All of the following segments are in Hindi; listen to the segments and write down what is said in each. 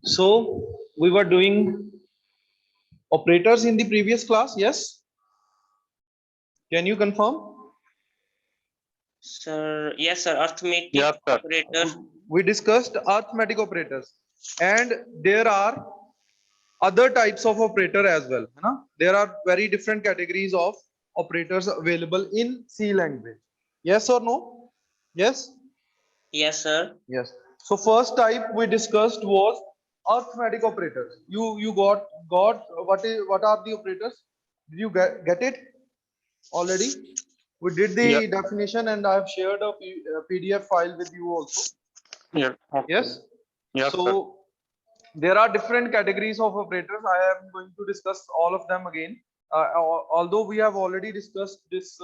So we were doing operators in the previous class. Yes. Can you confirm? Sir, yes, sir. Arithmetic Yes, sir. operators. We discussed arithmetic operators, and there are other types of operator as well. है ना? There are very different categories of operators available in C language. Yes or no? Yes. Yes, sir. Yes. So first type we discussed was arithmetic operators. You got what are the operators? Did you get it already? We did the Yeah. definition, and I have shared a PDF file with you also. Yeah. Okay. Yes. Yes, So sir. there are different categories of operators. I am going to discuss all of them again. Although we have already discussed this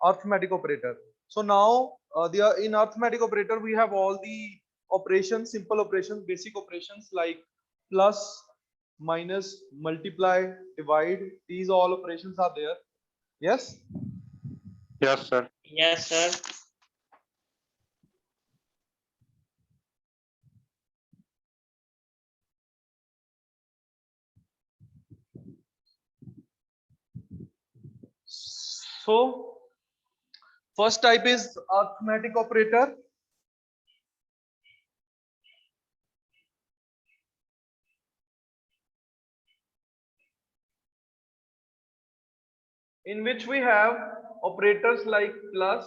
arithmetic operator. So now in arithmetic operator we have all the operations, simple operations, basic operations like plus, minus, multiply, divide. These all operations are there. Yes. Yes, sir. Yes, sir. So first type is arithmetic operator. In which we have operators like plus,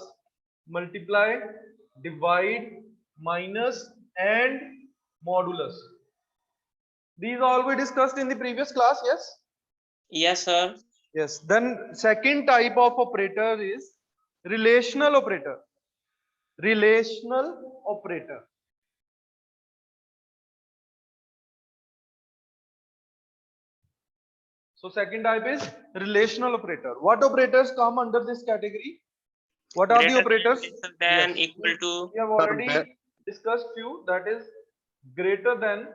multiply, divide, minus, and modulus. These all we discussed in the previous class. Yes. Yes, sir. Yes. Then second type of operator is relational operator. Relational operator. So second type is relational operator. What operators come under this category? What are the Greater operators? than, Yes. equal to. We have Sir, already discussed few, that is greater than,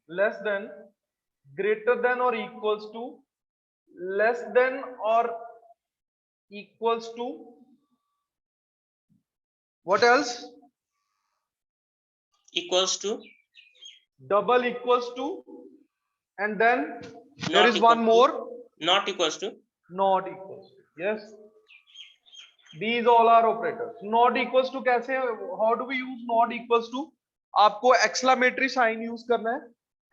less than, greater than or equals to, less than or equals to, what else? Equals to. Double equals to, and then there Not is equal one to. more, Not equals to. not equals to. Yes. These all are operators. Not equals to कैसे? How do we use not equals to? आपको exclamatory sign use करना है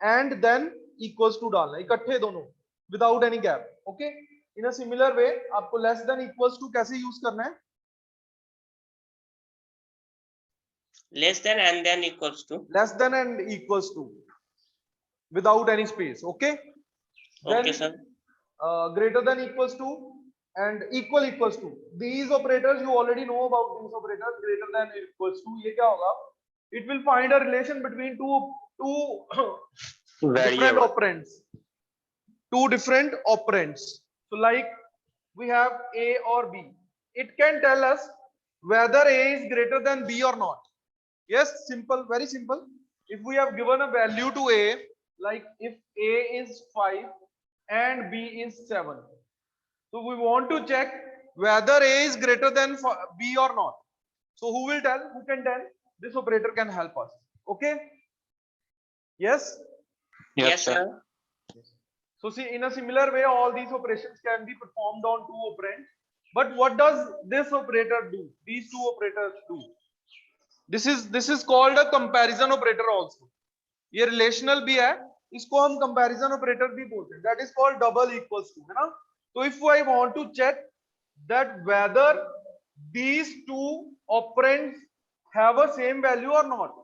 and then equals to डालना है, इकट्ठे दोनों without any gap. Okay? In a similar way, आपको less than equals to कैसे use करना है? Less than and then equals to. Less than and equals to without any space. Okay? Okay, Then sir. greater than equals to and equals to. These operators you already know about these operators. Greater than equals to. ये क्या होगा? It will find a relation between two different variable. operands. Two different operands. So like we have A or B. It can tell us whether A is greater than B or not. Yes, simple, very simple. If we have given a value to A, like if A is 5 and B is 7. So we want to check whether A is greater than B or not. So who will tell? Who can tell? This operator can help us. Okay? Yes? Yes, sir. So see, in a similar way, all these operations can be performed on two operands. But what does this operator do? These two operators do. This is called a comparison operator also. ये relational भी है, इसको हम comparison operator भी बोलते हैं. That is called double equals to, है ना? So if I want to check that whether these two operands have a same value or not,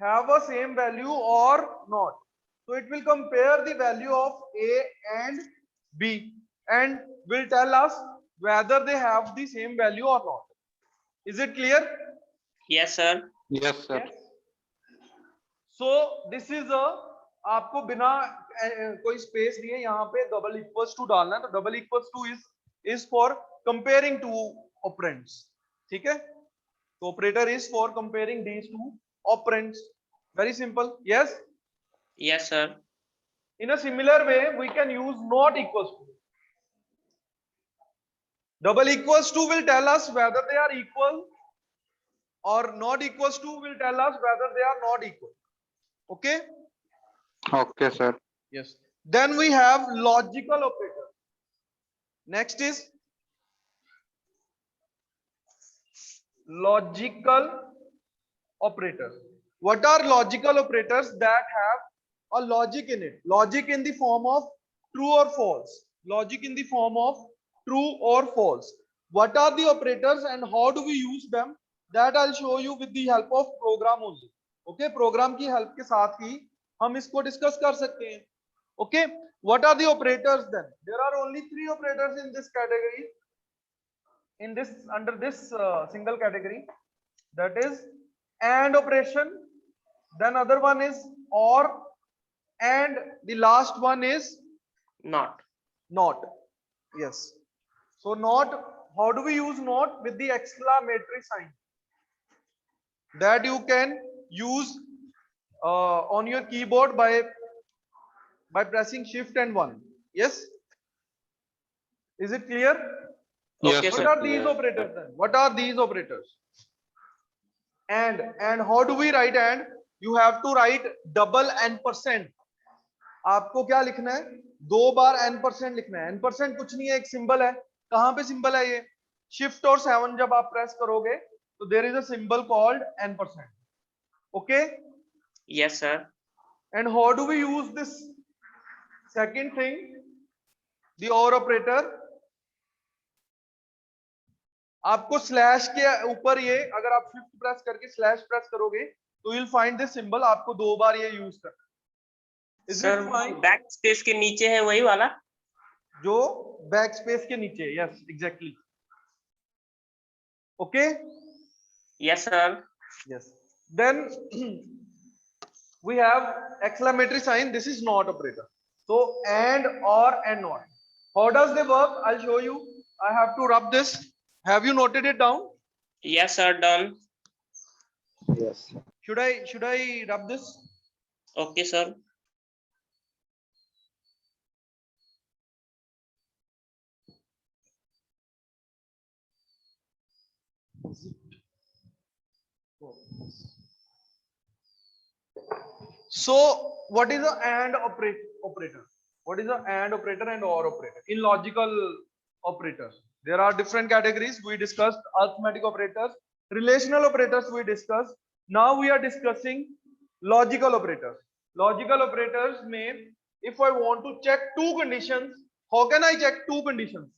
have a same value or not. So it will compare the value of A and B and will tell us whether they have the same value or not. Is it clear? Yes, sir. Yes, sir. Yes. So this is a आपको बिना कोई स्पेस दिए यहाँ पे डबल इक्वल्स टू डालना है, तो double equals to is for comparing two operands. ठीक है? तो operator is for comparing these two operands. Very simple. Yes. Yes, sir. In a similar way, we can use not equals to. Double equals to will tell us whether they are equal, or not equals to will tell us whether they are not equal. Okay? Okay, sir. Yes. Then we have logical operator. Next is logical operators. What are logical operators? That have a logic in it. Logic in the form of true or false. Logic in the form of true or false. What are the operators and how do we use them? That I'll show you with the help of program only. Okay, program की help के साथ ही हम इसको discuss कर सकते हैं. Okay, what are the operators then? There are only 3 operators in this category. In this, under this single category, that is AND operation, then other one is OR, and the last one is Not. Yes. So not, how do we use not? With the exclamatory sign that you can use on your keyboard by pressing shift and 1. Yes, is it clear? Okay, Yes, What sir. are these operators then? What are these operators? And how do we write and? You have to write double n%. आपको क्या लिखना है? 2 बार n% लिखना है. n% कुछ नहीं है, एक सिंबल है. कहां पे सिंबल है ये? शिफ्ट और 7 जब आप प्रेस करोगे तो there is a symbol called n%. Okay? Yes, sir. And how do we use this second thing, the OR operator? आपको स्लैश के ऊपर ये, अगर आप शिफ्ट प्रेस करके स्लैश प्रेस करोगे तो you'll find this symbol. आपको 2 बार ये यूज करना है. Is Sir, it fine? Back space के नीचे है वही वाला. जो बैक स्पेस के नीचे. Yes, exactly. Okay. Yes, sir. Yes. Then we have exclamatory sign. This is not operator. So and, or, and not. How does they work? I'll show you. I have to rub this. Have you noted it down? Yes, sir. Done. yes. Should I rub this? Okay, sir. So what is the AND operator? What is the AND operator and OR operator? In logical operators, there are different categories. We discussed arithmetic operators, relational operators we discussed. Now we are discussing logical operators. Logical operators may, if I want to check 2 conditions, how can I check 2 conditions?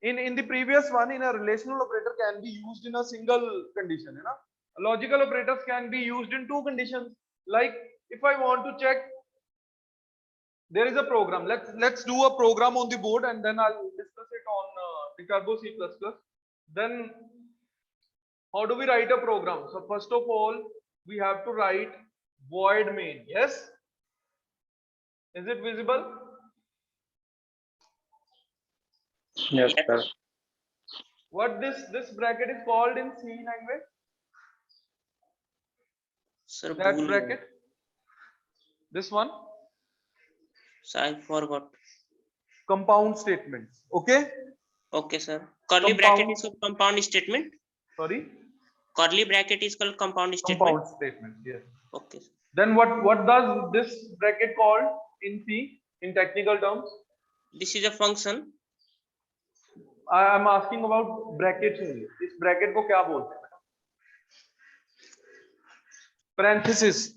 In the previous one, in a relational operator can be used in a single condition. You know? Logical operators can be used in 2 conditions. Like if I want to check, there is a program. Let's do a program on the board and then I'll discuss it on the Turbo C++. Then how do we write a program? So first of all, we have to write void main. Yes, is it visible? Yes, sir. What this bracket is called in C language? Sir, That bool. bracket, this one, So I forgot. compound statements. Okay. Okay, sir. Curly bracket Compound. is called compound statement. Sorry, Curly bracket is called compound statement. compound statement. Yes. Okay. Then what does this bracket called in C in technical terms? This is a function. I am asking about brackets only. इस bracket को क्या बोलते हैं? Parenthesis.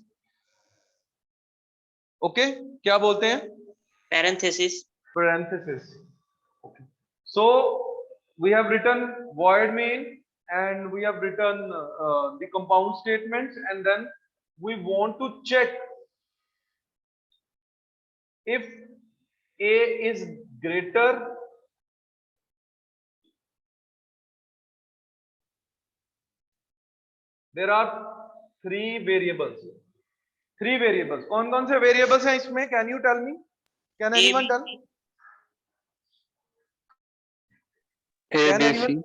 Okay, क्या बोलते हैं? Parenthesis. Parenthesis. Okay. So we have written void main and we have written the compound statements, and then we want to check if A is greater there are 3 variables. 3 variables. कौन-कौन से variables हैं इसमें? Can you tell me? Can anyone tell? A, Can B, anyone?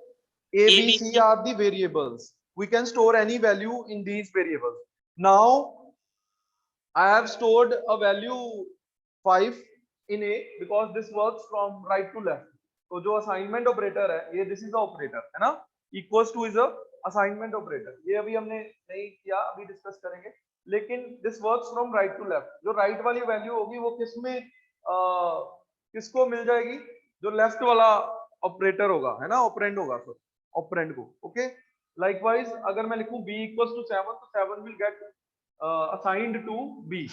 C. A, B, C are the variables. We can store any value in these variables. Now, I have stored a value 5 in A because this works from right to left. तो जो assignment operator है, ये this is the operator, है ना? Equals to is a assignment operator. ये अभी हमने नहीं किया, अभी discuss करेंगे. लेकिन this works from right to left. जो राइट वाली वैल्यू होगी वो किसको मिल जाएगी? जो लेफ्ट वाला ऑपरेटर होगा, है ना, ऑपरेंड होगा, सर ऑपरेंड को। ओके, लाइकवाइज अगर मैं लिखूं b इक्वल्स टू 7, तो 7 will get assigned to b।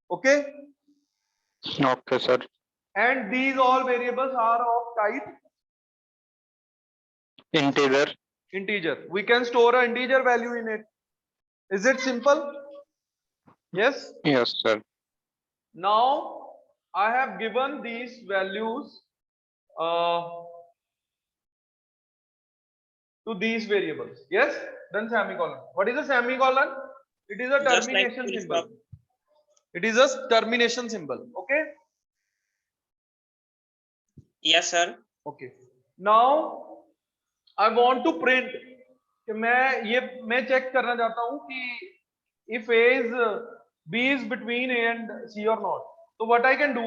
Okay, Okay, sir. and these all variables are of type Integer. integer. We can store an integer value in it. Is it simple? Yes. Yes, sir. Now I have given these values to these variables. Yes. Then semicolon. What is a semicolon? It is a Just like termination full symbol. stop. It is a termination symbol. Okay. Yes, sir. Okay. Now I want to print कि मैं चेक करना चाहता हूं कि if A is B is between A and C or not. So what I can do,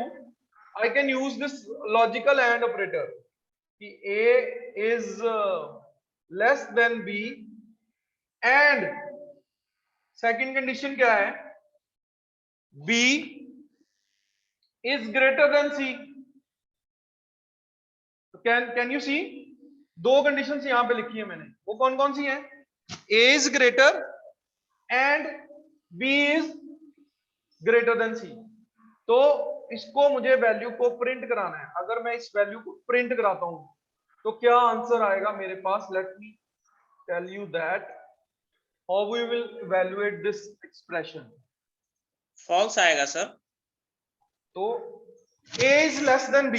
I can use this logical AND operator कि A is less than B and second condition क्या है? B is greater than C. So can you see? दो कंडीशंस यहां पे लिखी है मैंने, वो कौन कौन सी हैं? A is greater and B is greater than C. तो इसको मुझे वैल्यू को प्रिंट कराना है। अगर मैं इस वैल्यू को प्रिंट कराता हूं तो क्या आंसर आएगा मेरे पास? Let me tell you that how we will evaluate this expression. False आएगा सर। तो A is less than B,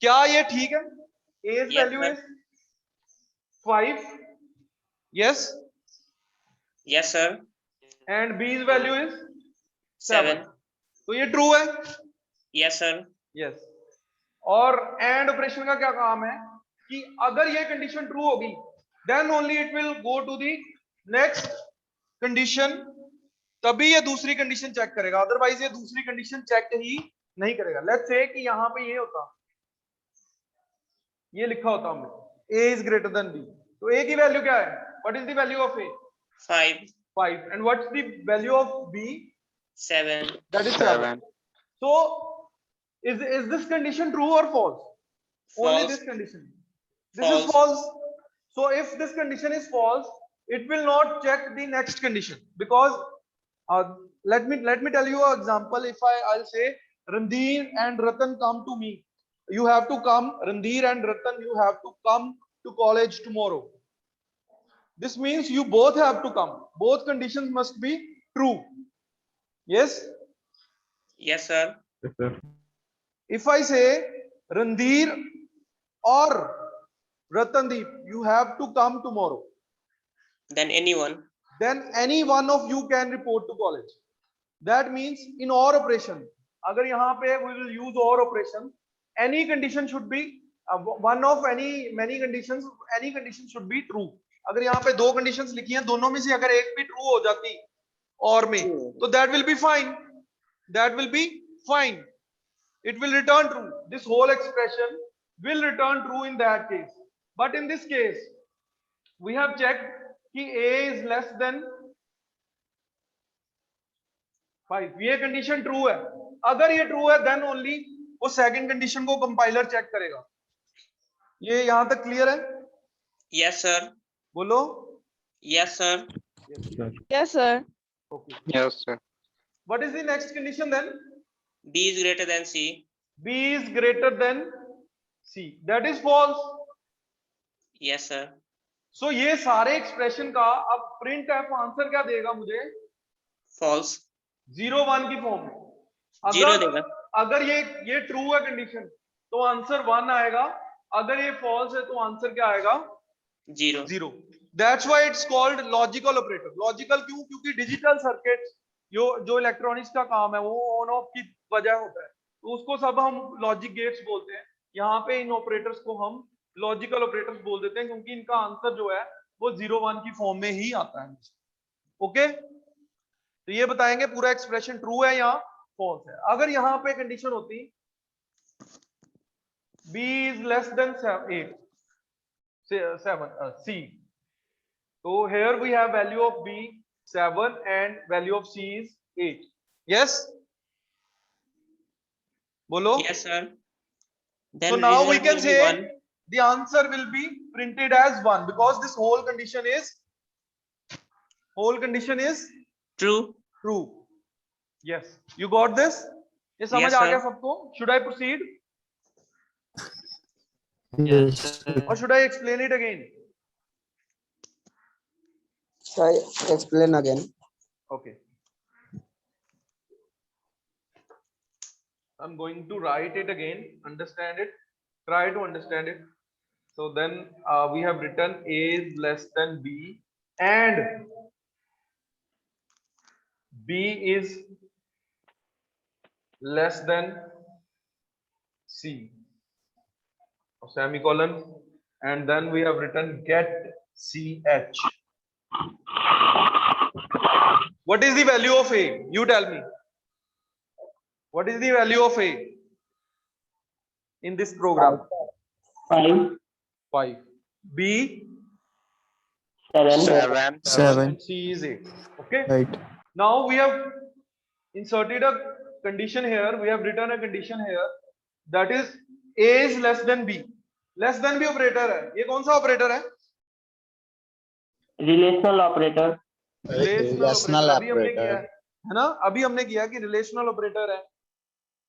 क्या ये ठीक है? A's Yes, value sir. is 5, yes, Yes, sir. and B's value is 7. 7. तो ये ट्रू है। Yes, sir. यस। और एंड ऑपरेशन का क्या काम है कि अगर ये कंडीशन ट्रू होगी then only it will go to the next condition, तभी ये दूसरी कंडीशन चेक करेगा, अदरवाइज ये दूसरी कंडीशन चेक ही नहीं करेगा। लेट्स से कि यहां पे ये होता, ये लिखा होता हमने a is greater then b, तो a की वैल्यू क्या है? What is the value of a? 5. 5, and what's the value of b? 7. That is 7. 7. So is this condition true or false? Only False. this condition. This is False. false. So if this condition is false, it will not check the next condition, because let me tell you an example. If I'll say Randir and Ratan come to me, you have to come, Randir and Ratan, you have to come to college tomorrow. This means you both have to come, both conditions must be true. Yes. Yes, sir. Yes, sir. If I say Randir or Ratandeep, you have to come tomorrow, Then anyone. then any one of you can report to college. That means in OR operation, agar yahan pe we will use OR operation, any condition should be one of many conditions, any condition should be true. अगर यहाँ पे दो conditions लिखी हैं, दोनों में से अगर एक भी true हो जाती और में, तो that will be fine. That will be fine. It will return true. This whole expression will return true in that case. But in this case, we have checked कि a is less than 5. ये condition true है। अगर ये true है, then only वो second condition को compiler check करेगा। ये यहाँ तक clear है? Yes, sir. बोलो। Yes, sir. Yes, sir. Okay. Yes, sir. What is the next condition then? B is greater than C. B is greater than C. That is false. Yes, sir. So ये सारे expression का अब printf answer क्या देगा मुझे? False. 0 1 की फॉर्म में। 0 देगा। अगर ये ट्रू है कंडीशन तो आंसर 1 आएगा, अगर ये फॉल्स है तो आंसर क्या आएगा? 0. 0। That's why it's called logical operator. Logical क्यों? क्योंकि डिजिटल सर्किट जो इलेक्ट्रॉनिक्स का काम है वो ऑन ऑफ की वजह होता है, तो उसको सब हम लॉजिक गेट्स बोलते हैं। यहाँ पे इन ऑपरेटर्स को हम लॉजिकल ऑपरेटर्स बोल देते हैं, क्योंकि इनका आंसर जो है वो 0 1 की फॉर्म में ही आता है। ओके, तो ये बताएंगे पूरा एक्सप्रेशन ट्रू है या फॉल्स है। अगर यहाँ पे कंडीशन होती b is less than 8 7 c, so here we have value of b 7 and value of C is 8. Yes? Bolo? Yes, sir. So Then now we result can will be say 1. the answer will be printed as 1 because this whole condition is True. true. Yes. You got this? ये समझ Yes, आ sir. गया सबको? Should I proceed Yes. or should I explain it again? Shall I explain again? Okay. I'm going to write it again. Understand it. Try to understand it. So then we have written A is less than B and B is less than C. Semicolon, and then we have written get CH. What is the value of A? You tell me. What is the value of A in this program? 5. 5. B 7. 7. and C is 8. Okay. Right. Now we have inserted a condition here. We have written a condition here that is A is less than B. Less than B operator है. ये कौन सा operator है? Relational operator. रिलेशनल अभी हमने किया है ना, अभी हमने किया कि रिलेशनल ऑपरेटर है,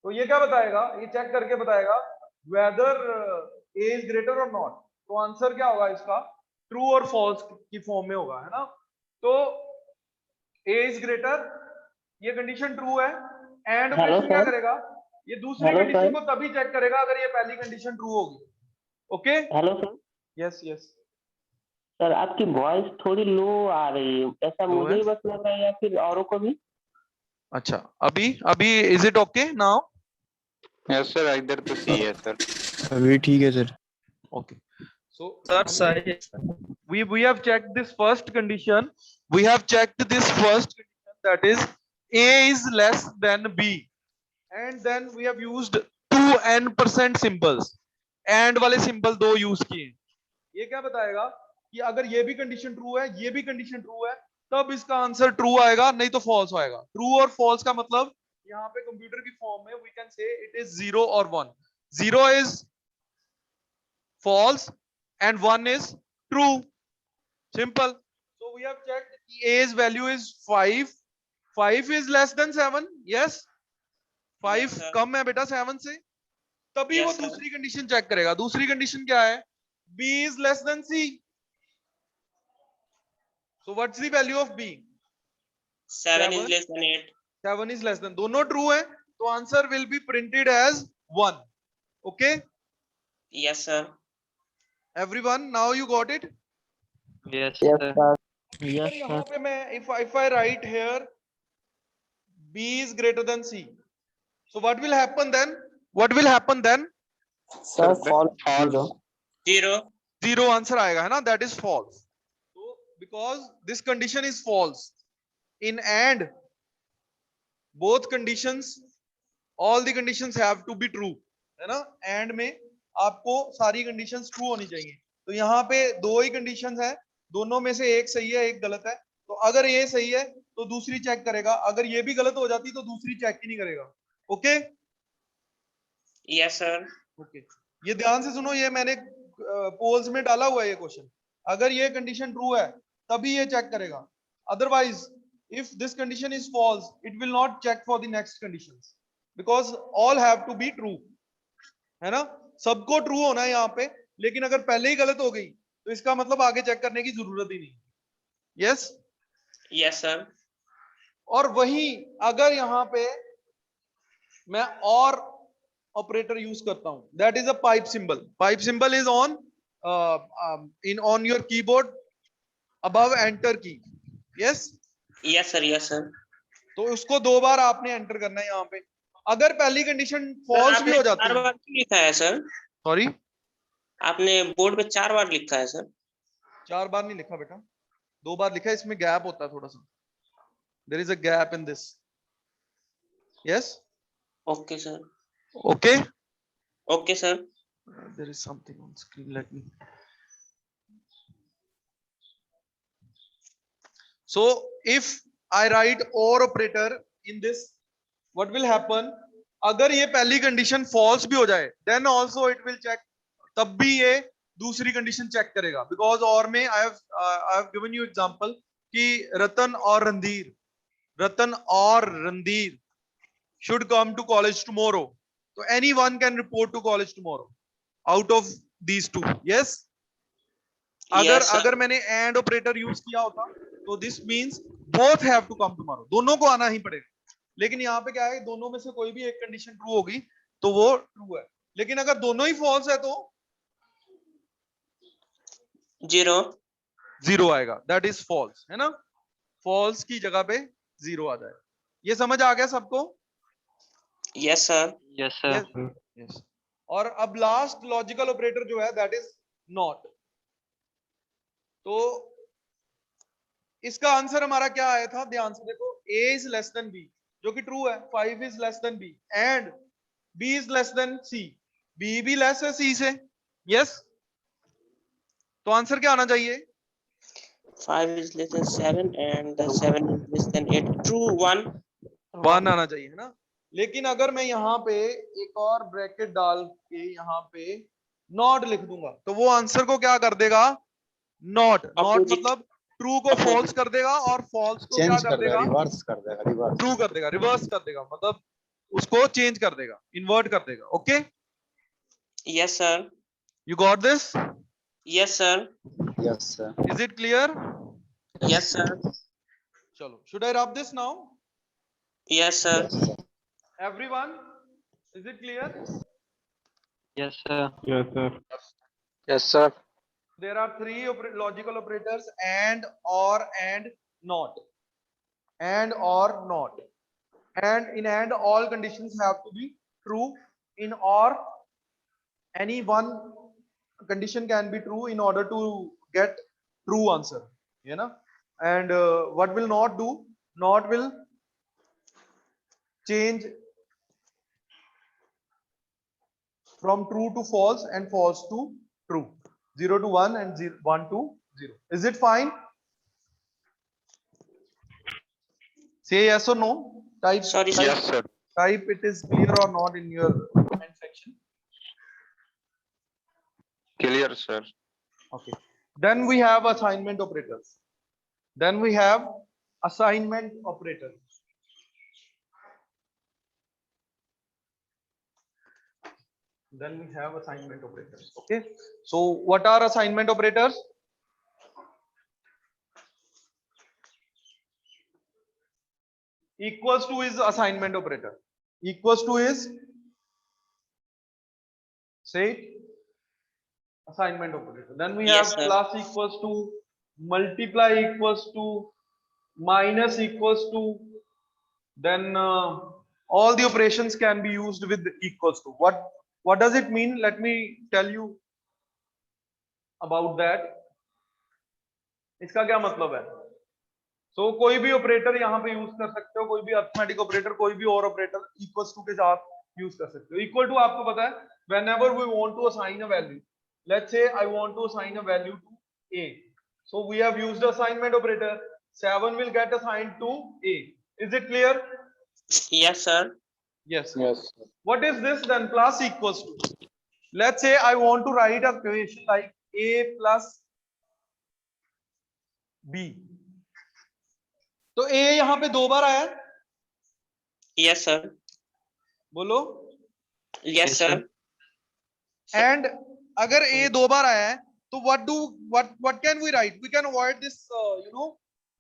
तो ये क्या बताएगा, ये चेक करके बताएगा वेदर ए इज ग्रेटर और नॉट। तो आंसर क्या होगा इसका, ट्रू और फॉल्स की फॉर्म में होगा, है ना। तो ए इज ग्रेटर, ये कंडीशन ट्रू है, एंड ऑपरेशन क्या करेगा, ये दूसरी कंडीशन को तभी चेक करेगा अगर ये पहली कंडीशन ट्रू होगी। Okay, hello sir. Yes yes sir आपकी वॉइस थोड़ी लो आ रही है, ऐसा मुझे ही बस लग रहा है या फिर औरों को भी? अच्छा, अभी अभी is it okay now? Yes sir, इधर तो सही है सर। अभी ठीक है sir. Okay, so we have checked this first condition, that is A is less than B, and then we have used two n% symbols, and वाले सिंबल दो यूज किए। ये क्या बताएगा कि अगर ये भी कंडीशन ट्रू है, ये भी कंडीशन ट्रू है, तब इसका आंसर ट्रू आएगा, नहीं तो फॉल्स आएगा। ट्रू और फॉल्स का मतलब यहाँ पे कंप्यूटर की फॉर्म में we can say it is 0 और 1। 0 is false and 1 is true, simple। so we have checked A's value is 5, 5 is less than 7, yes 5 Yes, sir. कम है बेटा 7 से, तभी Yes, वो sir. दूसरी कंडीशन चेक करेगा। दूसरी कंडीशन क्या है, B is less than C, so what's the value of B? 7 is less than 8. 7 is less than, दोनों ट्रू है, तो answer will be printed as 1। okay Yes sir. everyone, now you got it? Yes Yes, sir. sir. Sir, यहाँ पे मैं if I write here B is greater than C, so what will happen then? Sir, false. false. 0. 0 answer आएगा, है ना, that is false। so because this condition is false in AND, both conditions, all the conditions have to be true, है ना। AND में आपको सारी कंडीशंस ट्रू होनी चाहिए, तो यहाँ पे दो ही कंडीशंस है, दोनों में से एक सही है एक गलत है, तो अगर ये सही है तो दूसरी चेक करेगा, अगर ये भी गलत हो जाती तो दूसरी चेक ही नहीं करेगा। Okay Yes sir. ओके, ये ध्यान से सुनो, ये मैंने पोल्स में डाला हुआ है ये क्वेश्चन। अगर ये कंडीशन ट्रू है तभी ये चेक करेगा, otherwise if this condition is false it will not check for the next conditions, because all have to be true, है ना, सबको ट्रू होना है यहाँ पे, लेकिन अगर पहले ही गलत हो गई तो इसका मतलब आगे चेक करने की जरूरत ही नहीं। Yes Yes sir. और वही अगर यहाँ पे मैं और ऑपरेटर यूज करता हूं, that is a pipe symbol. Pipe symbol is on in on your keyboard above enter key. Yes Yes sir. Yes sir. तो उसको दो बार आपने एंटर करना है यहाँ पे। अगर पहली कंडीशन फॉल्स भी हो जाती 4 है, बार क्यों लिखा है सर? सॉरी आपने बोर्ड पे 4 बार लिखा है सर। 4 बार नहीं लिखा बेटा, 2 बार लिखा है, इसमें गैप होता है थोड़ा सा, there is a gap in this. Yes Okay sir. Okay Okay sir. there is something on screen, let me, So if I write or operator in this, what will happen? अगर ये पहली कंडीशन false भी हो जाए, then also it will check, तब भी ये दूसरी कंडीशन चेक करेगा, बिकॉज और में I have given you example कि रतन और Randhir should come to college tomorrow, so anyone can report to college tomorrow out of these two. Yes, अगर Yes, sir. अगर मैंने एंड ऑपरेटर यूज किया होता तो this means both have to come tomorrow, दोनों को आना ही पड़ेगा। लेकिन यहाँ पे क्या है, दोनों में से कोई भी एक कंडीशन ट्रू होगी तो वो ट्रू है, लेकिन अगर दोनों ही फॉल्स है तो 0. जीरो आएगा, दैट इज फॉल्स, है ना। फॉल्स की जगह पे जीरो आ जाए। ये समझ आ गया सबको? Yes, sir. Yes, sir. Yes. और अब लास्ट लॉजिकल ऑपरेटर जो है दैट इज नॉट। तो इसका आंसर हमारा क्या आया था, ध्यान से देखो, a is less then b जो कि ट्रू है, 5 is less then b and b is less then c, b भी लेस है c से। यस, तो आंसर क्या आना चाहिए? 5 is less than 7 and 7 is less than 8. True, 1. 1 आना चाहिए, है ना। लेकिन अगर मैं यहाँ पे एक और ब्रैकेट डाल के यहाँ पे नॉट लिख दूंगा तो वो आंसर को क्या कर देगा? Not Opposite. मतलब ट्रू को फॉल्स कर देगा और फॉल्स को क्या कर देगा? रिवर्स कर देगा, रिवर्स ट्रू कर देगा, रिवर्स कर देगा, मतलब उसको चेंज कर देगा, इन्वर्ट कर देगा। Okay, Yes, sir. You got this? Yes, sir. Yes sir. Is it clear? Yes, sir. चलो, should I rub this now? Yes, sir. Everyone, is it clear? Yes, sir. Yes sir. There are three logical operators: and, or, and not. And, or, not. And in and, all conditions have to be true. In or, any one condition can be true in order to get true answer. You know. And what will not do? Not will change from true to false and false to true. 0 to 1 and 1 to 0. Is it fine? Say yes or no. Type. Sorry, sir. Yes, sir. Type it is clear or not in your comment section. Clear, sir. Okay. Then we have assignment operators. Then we have assignment operators. Then we have assignment operators. Okay. So what are assignment operators? Equals to is assignment operator. Equals to is, say it, assignment operator. Then we Yes, have sir. plus equals to, multiply equals to, minus equals to, then all the operations can be used with equals to. What does it mean? Let me tell you about that. इसका क्या मतलब है? So कोई भी ऑपरेटर यहाँ पे यूज कर सकते हो, कोई भी अरिथमेटिक ऑपरेटर, कोई भी और ऑपरेटर इक्वल्स टू के साथ यूज कर सकते हो। इक्वल टू आपको पता है, whenever we want to assign a value, let's say I want to assign a value to a, so we have used the assignment operator. 7 will get assigned to a. Is it clear? Yes, sir. Yes. Yes What is this then? Plus equals to. Let's say I want to write a equation like a plus b. तो a यहाँ पे 2 बार आया है, Yes, sir. बोलो। Yes, Yes, sir. sir. And अगर a 2 बार आया है तो what can we write? We can avoid this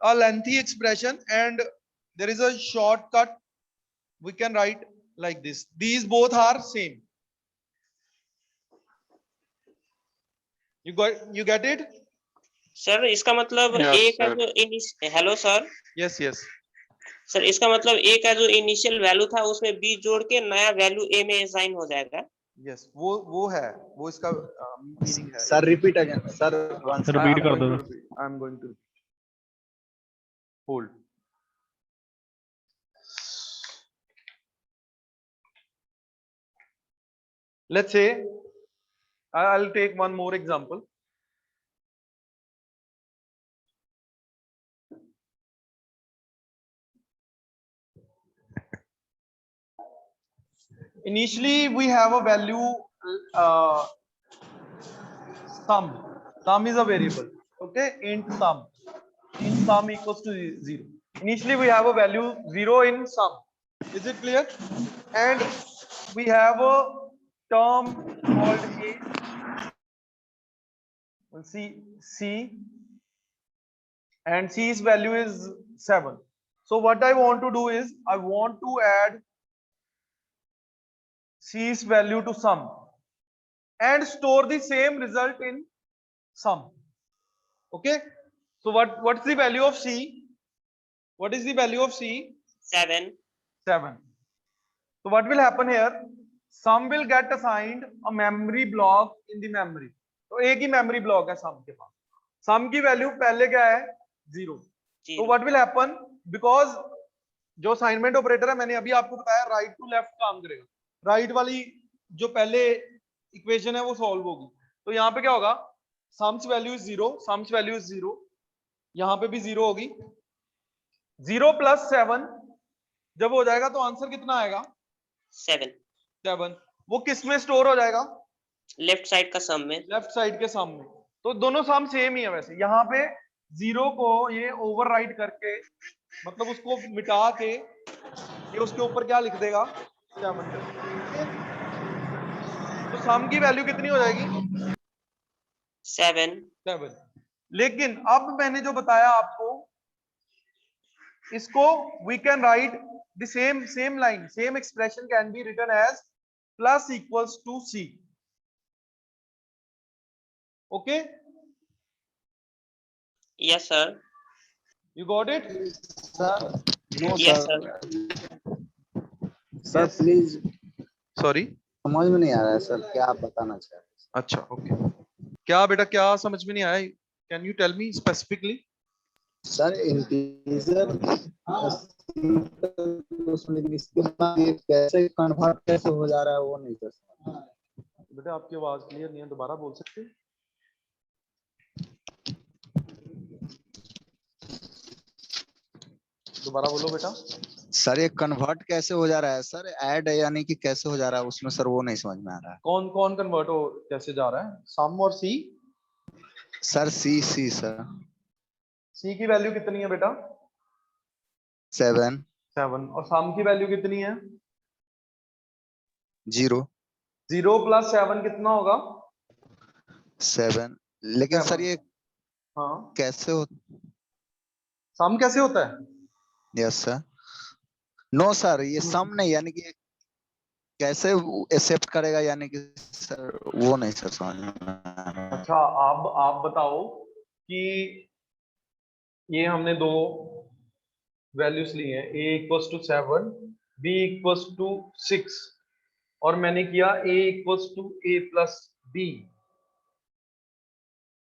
a lengthy expression, and there is a shortcut. We can write like this. These both are same. You get it? Sir इसका मतलब Yes, a का sir. जो hello sir, Yes, yes. Sir इसका मतलब a का जो इनिशियल वैल्यू था उसमें b जोड़ के नया वैल्यू a में असाइन हो जाएगा। Yes, वो है, वो इसका मीनिंग है। Sir repeat again sir, repeat कर दो। I am going to hold. Let's say I'll take one more example. initially we have a value sum is a variable, okay, int sum equals to 0. Initially we have a value 0 in sum, is it clear? And we have a term called a, we'll see c, and c's value is 7. So what I want to do is I want to add c's value to sum and store the same result in sum. Okay, so what's the value of c? What is the value of c? 7. 7. So what will happen here? Sum will get assigned a memory block in the memory. तो एक ही memory block है sum के पास. Sum की value पहले क्या है? 0. तो what will happen? Because जो assignment operator है मैंने अभी आपको बताया right to left काम करेगा. Right वाली जो पहले equation है वो solve होगी. तो यहाँ पे क्या होगा? Sums value is 0. Sums value is 0. यहाँ पे भी 0 होगी. 0 plus 7 जब हो जाएगा तो आंसर कितना आएगा? 7. वो किस में स्टोर हो जाएगा? लेफ्ट साइड का सम में. लेफ्ट साइड के सम में. तो दोनों सम सेम ही है वैसे. यहाँ पे 0 को ये ओवरराइट करके मतलब उसको मिटा के ये उसके ऊपर क्या लिख देगा? 7. तो सम की वैल्यू कितनी हो जाएगी? 7. लेकिन अब मैंने जो बताया आपको इसको we can write the same line, same expression can be written as plus equals to c. Okay, Yes sir. you got it? Sir, no Yes sir. sir. Sir, please. Sorry. समझ में नहीं आ रहा है सर, क्या आप बताना चाह रहे हैं? अच्छा, ओके. क्या बेटा क्या समझ में नहीं आया? Can you tell me specifically? Sir integer उसमें इसके बाद ये कैसे कन्वर्ट कैसे हो जा रहा है वो नहीं सर समझ। बेटा आपकी आवाज क्लियर नहीं है, दोबारा बोल सकते हैं? दोबारा बोलो बेटा. सर ये कन्वर्ट कैसे हो जा रहा है सर? ऐड है यानी कि कैसे हो जा रहा है उसमें सर वो नहीं समझ में आ रहा है. कौन कौन कन्वर्ट हो कैसे जा रहा है? सम और सी? सर सी सर. सी की वैल्यू कितनी है बेटा? 7. और सम की वैल्यू कितनी है? 0. 0 plus 7 कितना होगा? 7. लेकिन 7. सर ये हाँ, कैसे हो? सम कैसे होता है? Yes sir. नो सर ये सम नहीं यानी कि कैसे एक्सेप्ट करेगा यानी कि सर वो नहीं सर समझ में आ रहा है. अच्छा, आप बताओ कि ये हमने दो वैल्यूज ली हैं, a equals to 7, b equals to 6 और मैंने किया a equals to a plus b.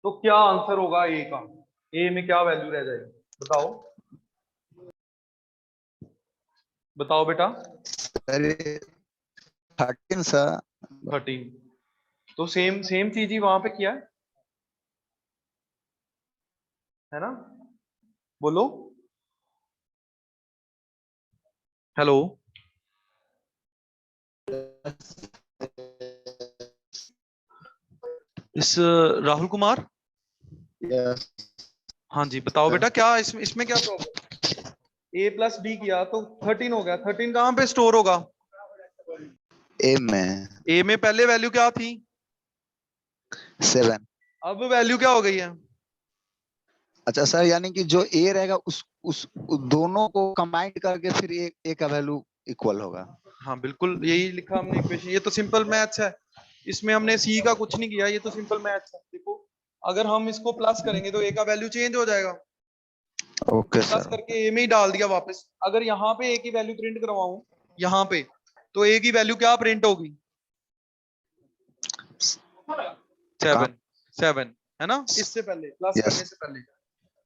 तो क्या आंसर होगा a का? a में क्या वैल्यू रह जाएगी बताओ बेटा. Sir 13 sir. 13. तो सेम चीज ही वहां पे किया है ना? बोलो. हेलो इस राहुल कुमार. यस. हाँ जी बताओ बेटा क्या इसमें क्या प्रॉब्लम? a प्लस b किया तो 13 हो गया. 13 कहाँ पे स्टोर होगा? ए में पहले वैल्यू क्या थी? 7. अब वैल्यू क्या हो गई है? अच्छा सर यानी कि जो ए रहेगा उस दोनों को कंबाइन करके फिर ए का वैल्यू इक्वल होगा. हाँ बिल्कुल यही लिखा हमने इक्वेशन. ये तो सिंपल मैथ्स है, इसमें हमने सी का कुछ नहीं किया, ये तो सिंपल मैथ्स है. देखो अगर हम इसको प्लस करेंगे तो ए का वैल्यू चेंज हो जाएगा. Okay plus sir. करके ए में ही डाल दिया वापस. अगर यहाँ पे ए की वैल्यू प्रिंट करवाऊं यहाँ पे तो ए की वैल्यू क्या प्रिंट होगी? 7 है ना? इससे पहले प्लस करने से पहले.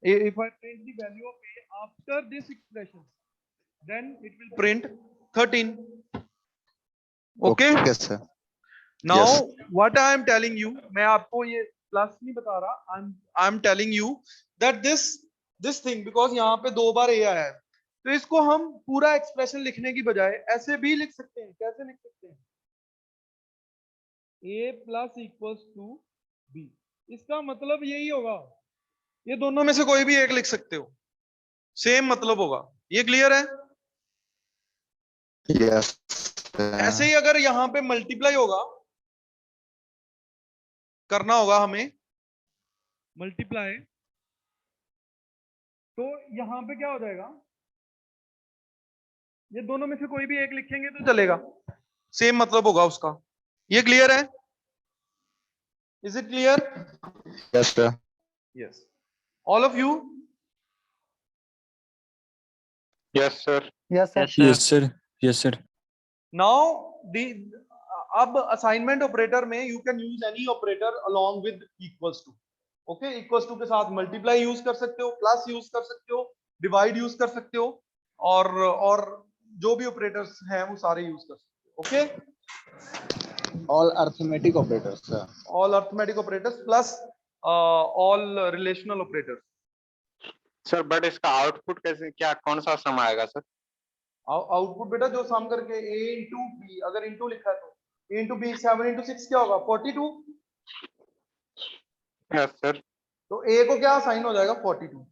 if I print the value of a after this expression then it will print 13. Okay sir. now Yes. what I am telling you, मैं आपको ये प्लस नहीं बता रहा, I am telling you that this thing because यहाँ पे 2 बार a आया है तो इसको हम पूरा एक्सप्रेशन लिखने की बजाय ऐसे भी लिख सकते हैं। कैसे लिख सकते हैं? a plus equals to b। इसका मतलब यही होगा, ये दोनों में से कोई भी एक लिख सकते हो, सेम मतलब होगा। ये क्लियर है? यस ऐसे ही अगर यहां पे मल्टीप्लाई होगा, करना होगा हमें मल्टीप्लाई, तो यहां पे क्या हो जाएगा, ये दोनों में से कोई भी एक लिखेंगे तो चलेगा, सेम मतलब होगा उसका। ये क्लियर है? Is it clear? Yes sir. Yes. All of you? Yes, sir. Yes, sir. Yes, sir. Yes, sir. Now the, अब असाइनमेंट ऑपरेटर में you can use any operator along with equals to. Okay, equals to के साथ मल्टीप्लाई यूज कर सकते हो, प्लस यूज कर सकते हो, डिवाइड यूज कर सकते हो, और जो भी ऑपरेटर्स हैं वो सारे यूज कर सकते हो। Okay, all arithmetic operators sir. All arithmetic operators plus all relational operators. Sir but इसका आउटपुट कैसे, क्या कौन सा सम आएगा सर? आउटपुट बेटा जो सम करके a इंटू बी, अगर इंटू लिखा है तो a इंटू बी, 7 इंटू 6 क्या होगा? 42। Yes sir. तो a को क्या साइन हो जाएगा? 42।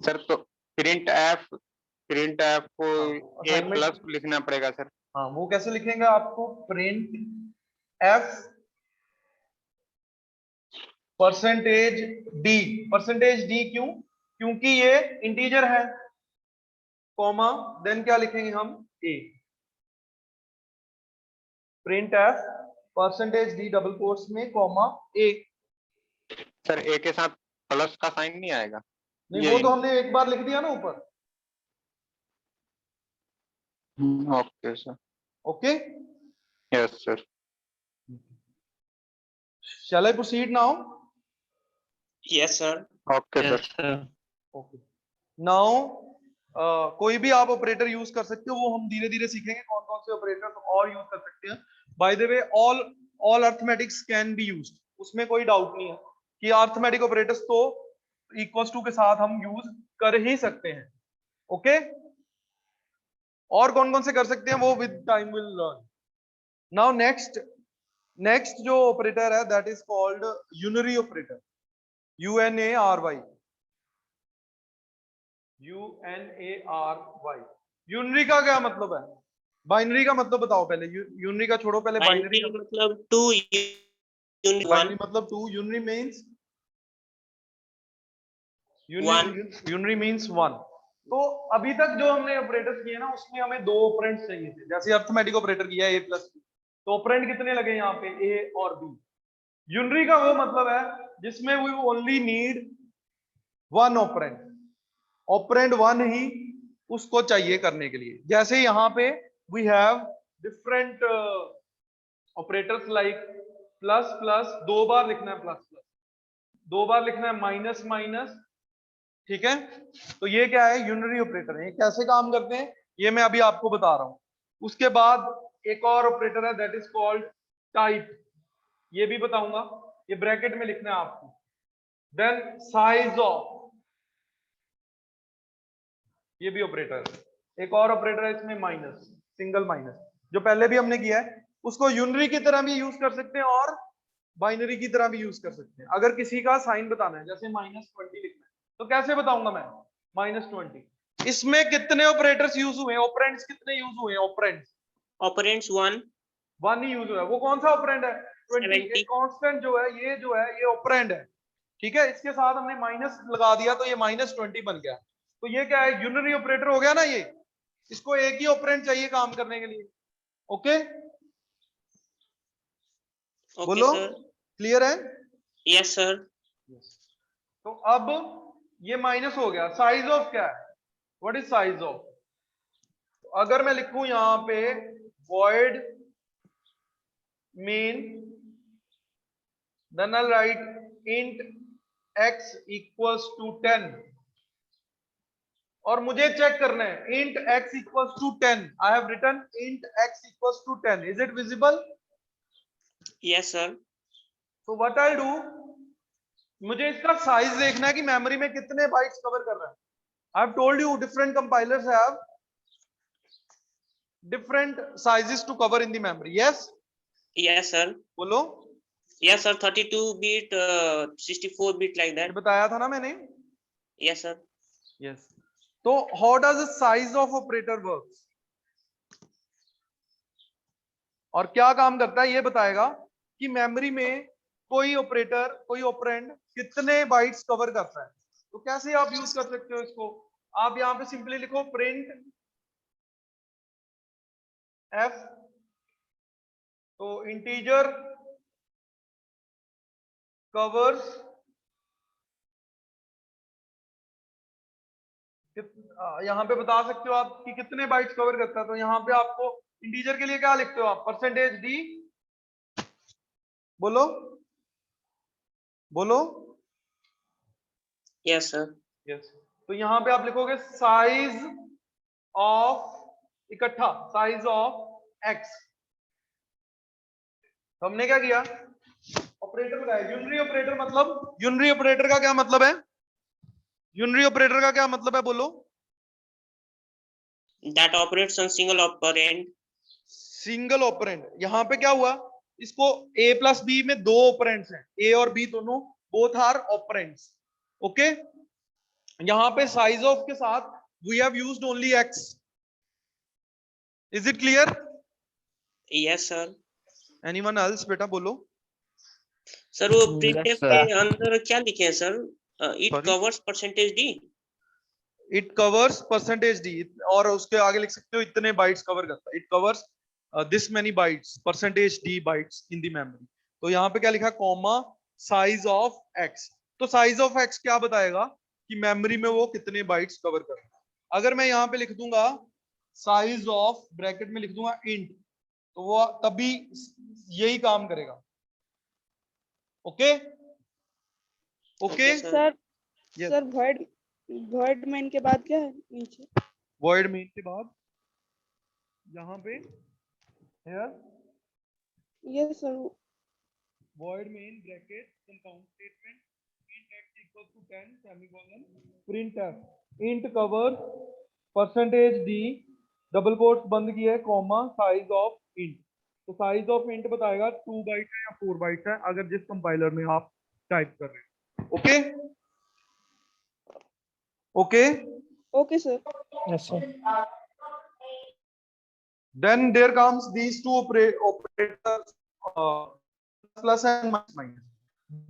सर तो प्रिंट एफ को ए assignment- प्लस लिखना पड़ेगा सर। हाँ, वो कैसे लिखेंगे? आपको प्रिंट एफ परसेंटेज डी क्यों? क्योंकि ये इंटीजर है, कॉमा देन क्या लिखेंगे हम? A. Printf percentage D double quotes में कॉमा ए। सर ए के साथ प्लस का साइन नहीं आएगा? नहीं, वो तो हमने एक बार लिख दिया ना ऊपर। Okay sir. Okay, yes sir. shall I proceed now? Yes, sir. Okay sir. Okay, now कोई भी आप ऑपरेटर यूज कर सकते हो, वो हम धीरे धीरे सीखेंगे कौन कौन से ऑपरेटर और यूज कर सकते हैं। By the way, all arithmetics can be used, उसमें कोई डाउट नहीं है कि अर्थमेटिक ऑपरेटर्स तो इक्वल्स टू के साथ हम यूज कर ही सकते हैं। ओके, और कौन कौन से कर सकते हैं वो with time will learn. Now next जो ऑपरेटर है that is called unary operator, UNARY। Unary का क्या मतलब है? बाइनरी का मतलब बताओ पहले। यूनरी का छोड़ो, पहले बाइनरी Binary का मतलब 2 unit 1 बाइनरी मतलब 2, यूनरी मींस यूनरी मींस 1। तो अभी तक जो हमने ऑपरेटर्स किए ना, उसमें हमें 2 ऑपरेंड्स चाहिए थे। जैसे अर्थमेटिक ऑपरेटर किया a प्लस b, तो ऑपरेंड कितने लगे यहाँ पे? a और b। यूनरी का वो मतलब है जिसमें we only need 1 operand, operand 1 ही उसको चाहिए करने के लिए। जैसे यहाँ पे we have different operators like plus plus, 2 बार लिखना है प्लस प्लस, 2 बार लिखना है माइनस माइनस, ठीक है? तो ये क्या है? यूनरी ऑपरेटर है। ये कैसे काम करते हैं ये मैं अभी आपको बता रहा हूं। उसके बाद एक और ऑपरेटर है दैट इज कॉल्ड टाइप, ये भी बताऊंगा, ये ब्रैकेट में लिखना है आपको। देन साइज ऑफ, ये भी ऑपरेटर है। एक और ऑपरेटर है इसमें माइनस, सिंगल माइनस, जो पहले भी हमने किया है। उसको यूनरी की तरह भी यूज कर सकते हैं और बाइनरी की तरह भी यूज कर सकते हैं। अगर किसी का साइन बताना है, जैसे -20 लिखना है, तो कैसे बताऊंगा मैं? -20। इसमें कितने ऑपरेटर्स यूज हुए? ऑपरेंड्स कितने यूज हुए? ऑपरेंड्स operands 1 ही यूज हुआ है। वो कौन सा ऑपरेंड है? 20। कांस्टेंट जो है ये ऑपरेंड है, ठीक है? इसके साथ हमने माइनस लगा दिया तो ये -20 बन गया। तो ये क्या है? यूनरी ऑपरेटर हो गया ना ये। इसको एक ही ऑपरेंड चाहिए काम करने के लिए। ओके, okay बोलो, sir क्लियर है? yes sir तो अब ये माइनस हो गया। साइज ऑफ क्या है? What is size of? अगर मैं लिखूं यहां पे void main, then I'll write int x equals to 10, और मुझे चेक करना है int x equals to 10। I have written int x equals to 10. Is it visible? yes sir So what I'll do, मुझे इसका साइज देखना है कि मेमोरी में कितने बाइट्स कवर कर रहा है। I have told you different compilers have different sizes to cover in the memory. Yes? Yes, sir. बोलो. Yes, sir. 32-bit, 64-bit like ये that. बताया था ना मैंने. Yes, sir. Yes. So how does the size of operator works? और क्या काम करता है ये बताएगा कि मेमोरी में कोई ऑपरेटर, कोई ऑपरेंड कितने बाइट्स कवर करता है. तो कैसे आप यूज कर सकते हो इसको? आप यहां पे सिंपली लिखो प्रिंट f. तो इंटीजर कवर्स यहां पे बता सकते हो आप कि कितने बाइट्स कवर करता है. तो यहां पे आपको इंटीजर के लिए क्या लिखते हो आप? Percentage d. बोलो बोलो. Yes, sir. यस. तो यहां पे आप लिखोगे साइज ऑफ इकट्ठा, साइज ऑफ x. तो हमने क्या किया? ऑपरेटर लगाया. यूनरी ऑपरेटर मतलब, यूनरी ऑपरेटर का क्या मतलब है? यूनरी ऑपरेटर का क्या मतलब है? बोलो. That operates on single operand. Single operand. यहां पे क्या हुआ? इसको a प्लस b में दो ऑपरेंड्स हैं. a और b दोनों बोथ आर ऑपरेंड्स. ओके. यहां पे साइज ऑफ के साथ we have used only x. Is it clear? Yes, sir. Anyone else? बेटा बोलो. सर वो Yes, प्रिंटफ sir. के अंदर क्या लिखे हैं sir? It Sorry? Covers percentage D. It covers percentage D. और उसके आगे लिख सकते हो इतने बाइट्स कवर करता है. It covers this many bytes, percentage D bytes in the memory. तो यहाँ पे क्या लिखा? Comma size of x. तो साइज ऑफ एक्स क्या बताएगा कि मेमोरी में वो कितने बाइट्स कवर कर रहा है. अगर मैं यहाँ पे लिख दूंगा साइज ऑफ, ब्रैकेट में लिख दूंगा इंट, तो वो तभी यही काम करेगा. Okay okay. Okay, sir Yes. Sir void main के बाद क्या है नीचे? void main के बाद यहाँ पे here Yes sir. void main bracket some count statement int x equals to 10 semicolon printf int covers percentage d double quotes बंद किया है कॉमा साइज ऑफ इंट. तो साइज ऑफ इंट बताएगा 2 बाइट है या 4 बाइट है, अगर जिस कंपाइलर में आप टाइप कर रहे हैं. Okay okay. Okay sir. Yes, sir. Then there comes these two operators, plus and minus.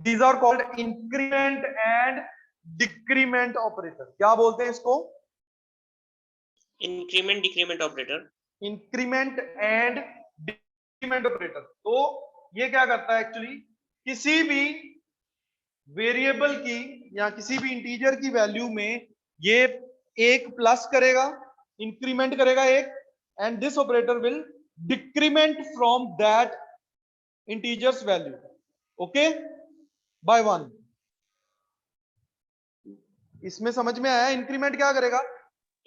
These are called increment and decrement operator. क्या बोलते हैं इसको? Increment decrement operator. Increment and decrement operator. तो ये क्या करता है एक्चुअली? किसी भी वेरिएबल की या किसी भी इंटीजर की वैल्यू में ये एक प्लस करेगा, इंक्रीमेंट करेगा एक, and this operator will decrement from that integer's value, okay, by 1. इसमें समझ में आया? इंक्रीमेंट क्या करेगा?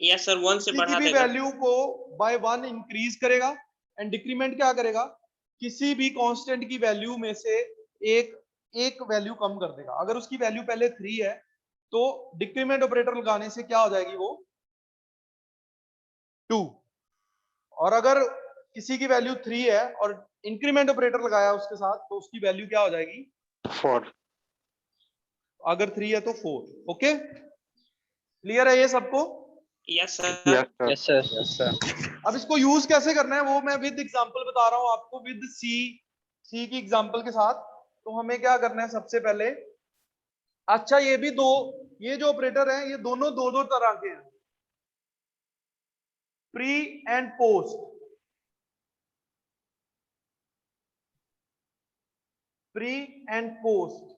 यस सर, 1 से किसी बढ़ा भी देगा. वैल्यू को by 1 इंक्रीज करेगा. एंड डिक्रीमेंट क्या करेगा? किसी भी कांस्टेंट की वैल्यू में से एक वैल्यू कम कर देगा. अगर उसकी वैल्यू पहले 3 है तो डिक्रीमेंट ऑपरेटर लगाने से क्या हो जाएगी? वो 2. और अगर किसी की वैल्यू 3 है और इंक्रीमेंट ऑपरेटर लगाया उसके साथ तो उसकी वैल्यू क्या हो जाएगी? 4. अगर 3 है तो 4. ओके, क्लियर है ये सबको? Yes sir. Yes, sir. Yes sir. अब इसको यूज कैसे करना है वो मैं विद एग्जांपल बता रहा हूं आपको, विद सी की एग्जांपल के साथ. तो हमें क्या करना है सबसे पहले? अच्छा, ये भी ये जो ऑपरेटर है ये दोनों दो तरह के हैं, pre and post. Pre and post.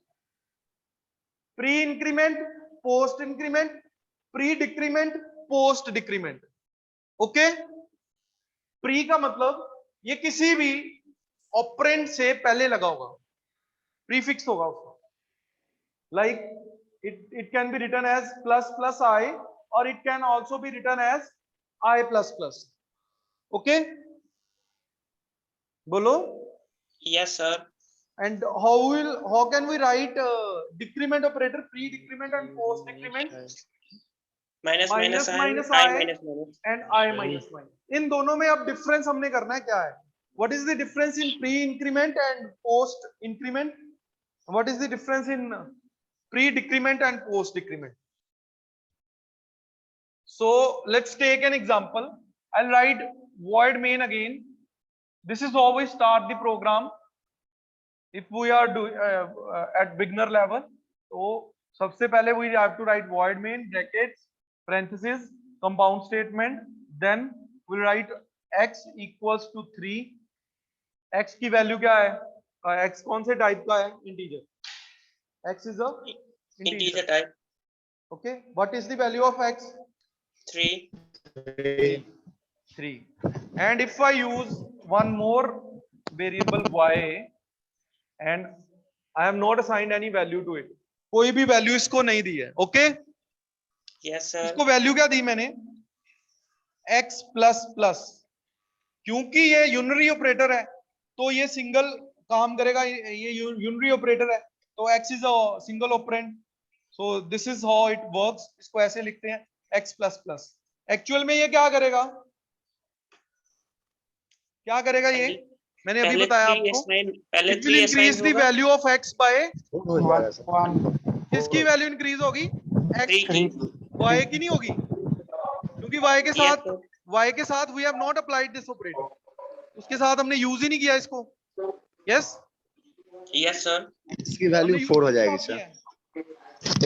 Pre increment, post increment, pre decrement, post decrement. Okay, pre का मतलब ये किसी भी ऑपरेंड से पहले लगा होगा, प्रीफिक्स होगा उसका. Like it can be written as plus plus I or it can also be written as I plus plus. Okay, bolo. Yes sir. And how can we write decrement operator, pre decrement and post decrement? Minus minus minus minus I I minus minus and I minus minus, इन दोनों में अब डिफरेंस हमने करना है क्या है, what is the difference in pre increment and post increment, what is the difference in pre decrement and post decrement. So let's take an example. I'll write void main again. This is how we start the program if we are at beginner level. So सबसे पहले we have to write void main brackets parenthesis compound statement, then we write x equals to 3. x की वैल्यू क्या है, x कौन से टाइप का है, integer, x is a integer integer. Type. Okay, what is the value of x? 3. 3. And if I use one more variable y and I have not assigned any value to it, कोई भी वैल्यू इसको नहीं दी है, ओके, यस सर. इसको वैल्यू क्या दी मैंने, x प्लस प्लस, क्योंकि ये यूनरी ऑपरेटर है तो ये सिंगल काम करेगा, ये यूनरी ऑपरेटर है तो x is a single operand, so this is how it works. इसको ऐसे लिखते हैं x प्लस प्लस. एक्चुअल में ये क्या करेगा, क्या करेगा ये, मैंने अभी बताया आपको, पहले it will 3 increase the value of x by, हो जाएगा सर. किसकी वैल्यू इंक्रीज होगी, x 3 की, y की नहीं होगी, क्योंकि y के साथ we have not applied this operator, उसके साथ हमने यूज ही नहीं किया इसको. Yes yes sir. x की वैल्यू 4 हो जाएगी सर.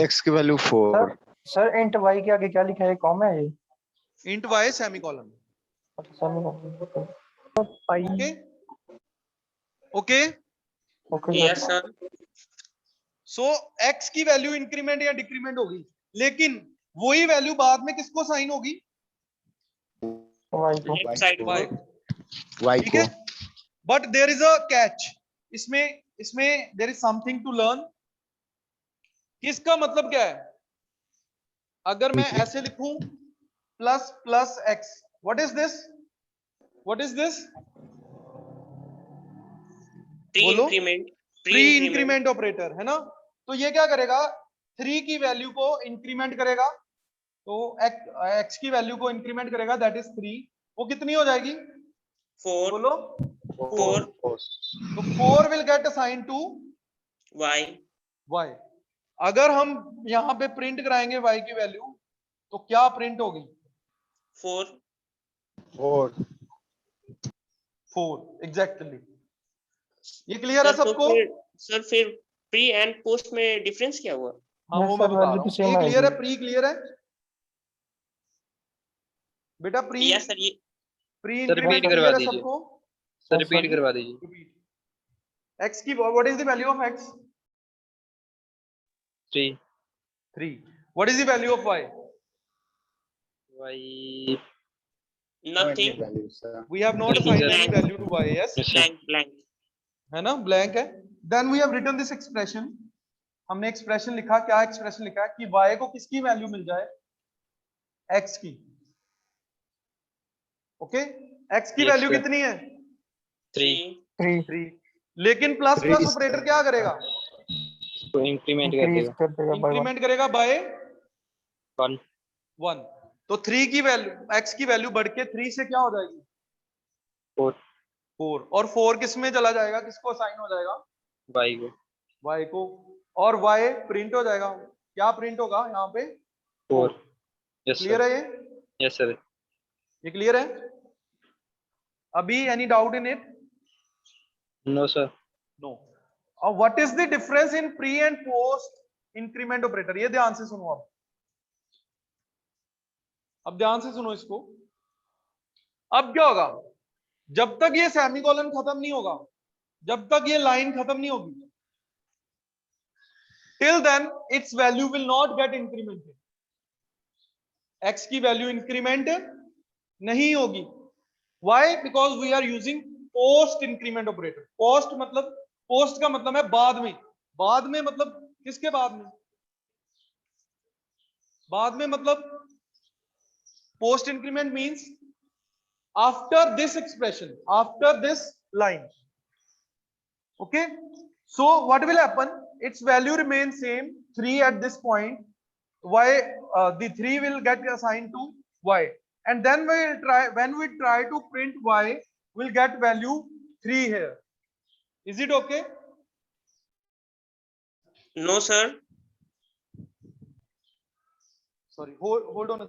x की वैल्यू 4. सर इंट y के आगे क्या लिखा है, कॉम है ये? Int y semicolon. Okay okay, okay yes sir. So x की वैल्यू इंक्रीमेंट या डिक्रीमेंट होगी, लेकिन वही वैल्यू बाद में किसको साइन होगी, y को. Left side y. y ठीक को. है, but there is a catch, इसमें there is something to learn. इसका मतलब क्या है, अगर मैं ऐसे लिखूं plus plus x, what is this, what is this, pre बोलो. इंक्रीमेंट. प्री इंक्रीमेंट ऑपरेटर है ना, तो ये क्या करेगा, 3 की वैल्यू को इंक्रीमेंट करेगा, तो x की वैल्यू को इंक्रीमेंट करेगा, दैट इज 3, वो कितनी हो जाएगी, 4. बोलो, 4. तो 4 will get assign to y. y. अगर हम यहाँ पे प्रिंट कराएंगे y की वैल्यू तो क्या प्रिंट होगी, 4. 4 एग्जैक्टली. ये क्लियर है सबको, सर फिर प्री एंड पोस्ट में डिफरेंस क्या हुआ? हाँ वो मैं बता रहा हूँ. ये क्लियर है, प्री क्लियर है बेटा, प्री, यस सर. ये प्री रिपीट इंक्रीमेंट करवा क्लियर है दीजिए. सबको. सर रिपीट करवा दीजिए. x की what is the value of x, 3. What is the value of y, y nothing. we have not assigned any value to y. yes, blank है ना, ब्लैंक है. then we have written this expression, हमने एक्सप्रेशन लिखा, क्या एक्सप्रेशन लिखा है कि y को किसकी वैल्यू मिल जाए, x की. ओके, x की Yes, वैल्यू sir. कितनी है, 3. 3. लेकिन प्लस प्लस ऑपरेटर क्या करेगा, तो इंक्रीमेंट कर देगा. इंक्रीमेंट करेगा बाय 1. 1. तो 3 की वैल्यू, x की वैल्यू बढ़ के 3 से क्या हो जाएगी, 4. 4. और 4 किस में चला जाएगा, किसको असाइन हो जाएगा, y को. y को, और y प्रिंट हो जाएगा, क्या प्रिंट होगा यहाँ पे, 4. Yes clear sir. है ये, यस सर. ये क्लियर है अभी, any doubt in it, no sir. No. और what is the difference in pre and post increment operator, ये ध्यान से सुनो. अब ध्यान से सुनो इसको. अब क्या होगा, जब तक ये सेमीकोलन खत्म नहीं होगा, जब तक ये लाइन खत्म नहीं होगी, till then its value will not get incremented. x की वैल्यू इंक्रीमेंट नहीं होगी. why? because we are using post increment operator. post मतलब, post का मतलब है बाद में, बाद में मतलब किसके बाद में, बाद में मतलब post increment means after this expression, after this line. Okay, so what will happen, its value remains same 3 at this point, y, the 3 will get assigned to y, and then when we try to print y, we'll get value 3 here. Is it okay? No, sir. Sorry, hold on.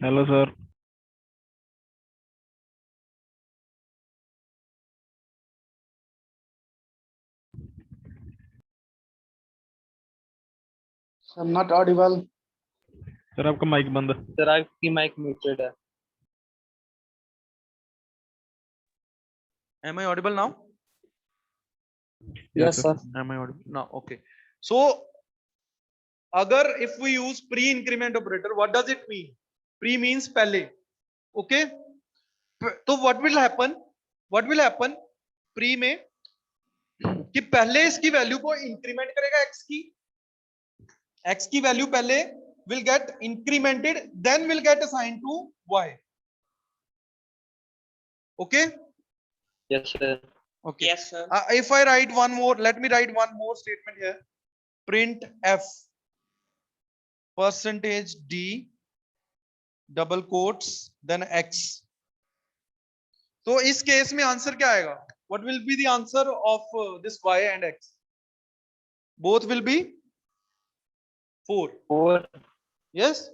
Hello, sir. Sir not Audible. Sir आपका माइक बंद है। सर आपकी माइक म्यूटेड है। Am I audible now? Yes sir. Am I audible now? Okay. So, अगर if we use pre-increment operator, what does it mean? Pre means पहले. Okay. तो what will happen? What will happen? Pre में कि पहले इसकी वैल्यू को इंक्रीमेंट करेगा x की वैल्यू पहले will get incremented, then will get assigned to y. Okay. Yes, sir. Okay. Yes, sir. If I write one more, let me write one more statement here. Print f percentage d double quotes then x. तो इस केस में आंसर क्या आएगा? What will be the answer of this y and x? Both will be 4. 4. Yes.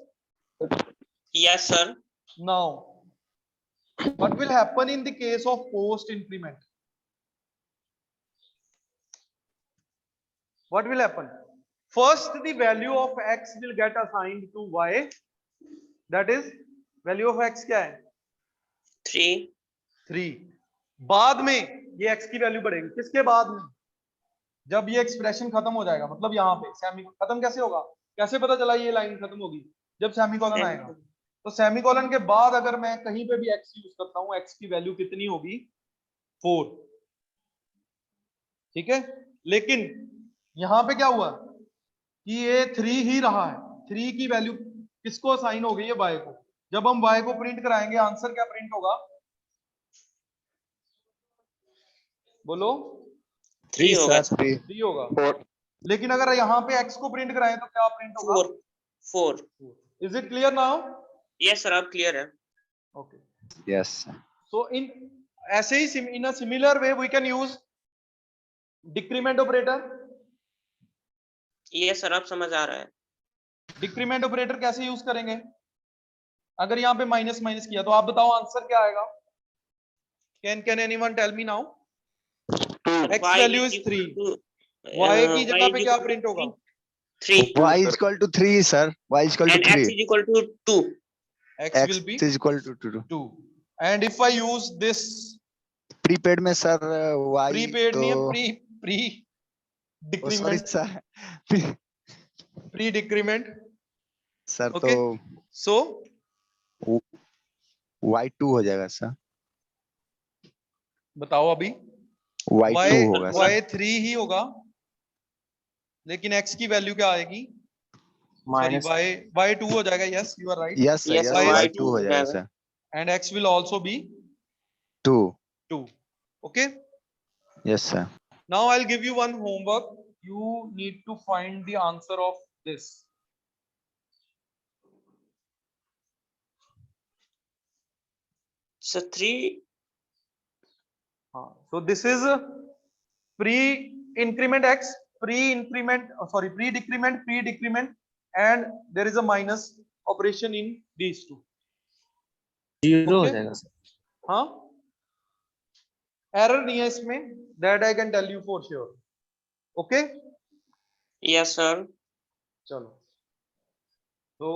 Yes, sir. Now, what will happen in the case of post increment? What will happen? First, the value of x will get assigned to y. That is, value of x क्या है? 3. 3. बाद में ये x की वैल्यू बढ़ेगी. किसके बाद में? जब ये एक्सप्रेशन खत्म हो जाएगा, मतलब यहाँ पे सेमी खत्म कैसे होगा? कैसे पता चला ये लाइन खत्म होगी? जब सेमीकोलन आएगा. तो सेमीकोलन के बाद अगर मैं कहीं पे भी x यूज करता हूँ, x की वैल्यू कितनी होगी? 4. ठीक है. लेकिन यहाँ पे क्या हुआ कि ये 3 ही रहा है. 3 की वैल्यू किसको असाइन हो गई है? y को. जब हम y को प्रिंट कराएंगे, आंसर क्या प्रिंट होगा? बोलो. 3 होगा. 3 होगा. लेकिन अगर यहाँ पे x को प्रिंट कराएं तो क्या प्रिंट होगा? 4. Is it clear now? Yes, sir. अब क्लियर है. Okay. Yes. So ऐसे ही in a similar way we can use decrement operator. Yes, sir. अब समझ आ रहा है. डिक्रीमेंट ऑपरेटर कैसे यूज करेंगे? अगर यहाँ पे माइनस माइनस किया तो आप बताओ आंसर क्या आएगा? Can anyone tell me now? X value is 3. Y की जगह पे क्या प्रिंट होगा? 3. Y is equal to 3, sir. Y is equal to And 3. x is equal to 2. X will be is equal to 2. 2. And if I use this Prepaid में sir Y prepaid तो नहीं है, pre oh, sorry decrement. sir. Pre decrement. Sir Okay. तो So Y2 हो जाएगा सर. बताओ अभी. Y2 होगा सर. Y3 ही होगा. लेकिन x की वैल्यू क्या आएगी? Sorry, Y2 हो जाएगा. Yes, you are right. Yes sir. Yes, Yes, sir, Y2 हो जाएगा जाएगा. Sir. And x will also be 2. 2. Okay. Yes sir. Now I'll give you one homework. You need to find the answer of this. So 3. So this is pre-increment x, pre-decrement, and there is a minus operation in these two. 0 हो Okay. जाएगा सर. हाँ, error नहीं है इसमें. That I can tell you for sure. Okay. Yes, sir. चलो. So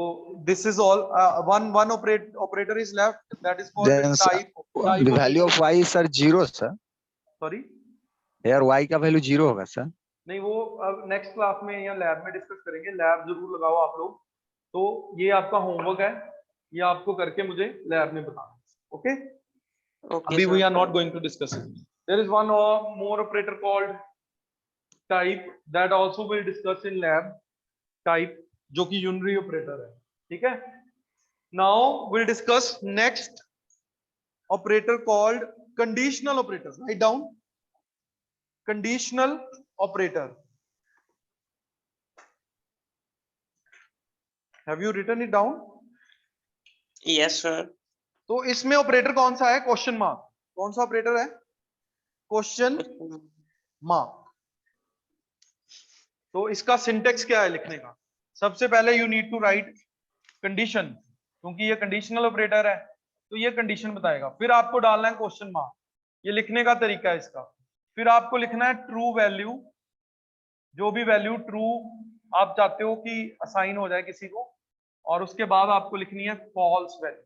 this is all. One operator is left. That is called Then type. The value of Y is sir 0 sir. Sorry. यार Y का वैल्यू 0 होगा सर. नहीं, वो अब नेक्स्ट क्लास में या लैब में डिस्कस करेंगे. लैब जरूर लगाओ आप लोग. तो ये आपका होमवर्क है. ये आपको करके मुझे लैब में बताना. ओके. Okay, अभी sir. We are not going to discuss it. There is one or more operator called type that also we'll discuss in lab. Type जो कि unary operator है, ठीक है? Now we'll discuss next operator called conditional operator. Write down conditional operator. Have you written it down? Yes sir. तो इसमें ऑपरेटर कौन सा है? Question mark. कौन सा ऑपरेटर है? Question mark. तो इसका सिंटेक्स क्या है लिखने का? सबसे पहले you need to write condition, क्योंकि ये कंडीशनल ऑपरेटर है तो ये कंडीशन बताएगा. फिर आपको डालना है क्वेश्चन मार्क. ये लिखने का तरीका है इसका. फिर आपको लिखना है ट्रू वैल्यू, जो भी वैल्यू ट्रू आप चाहते हो कि असाइन हो जाए किसी को, और उसके बाद आपको लिखनी है फॉल्स वैल्यू.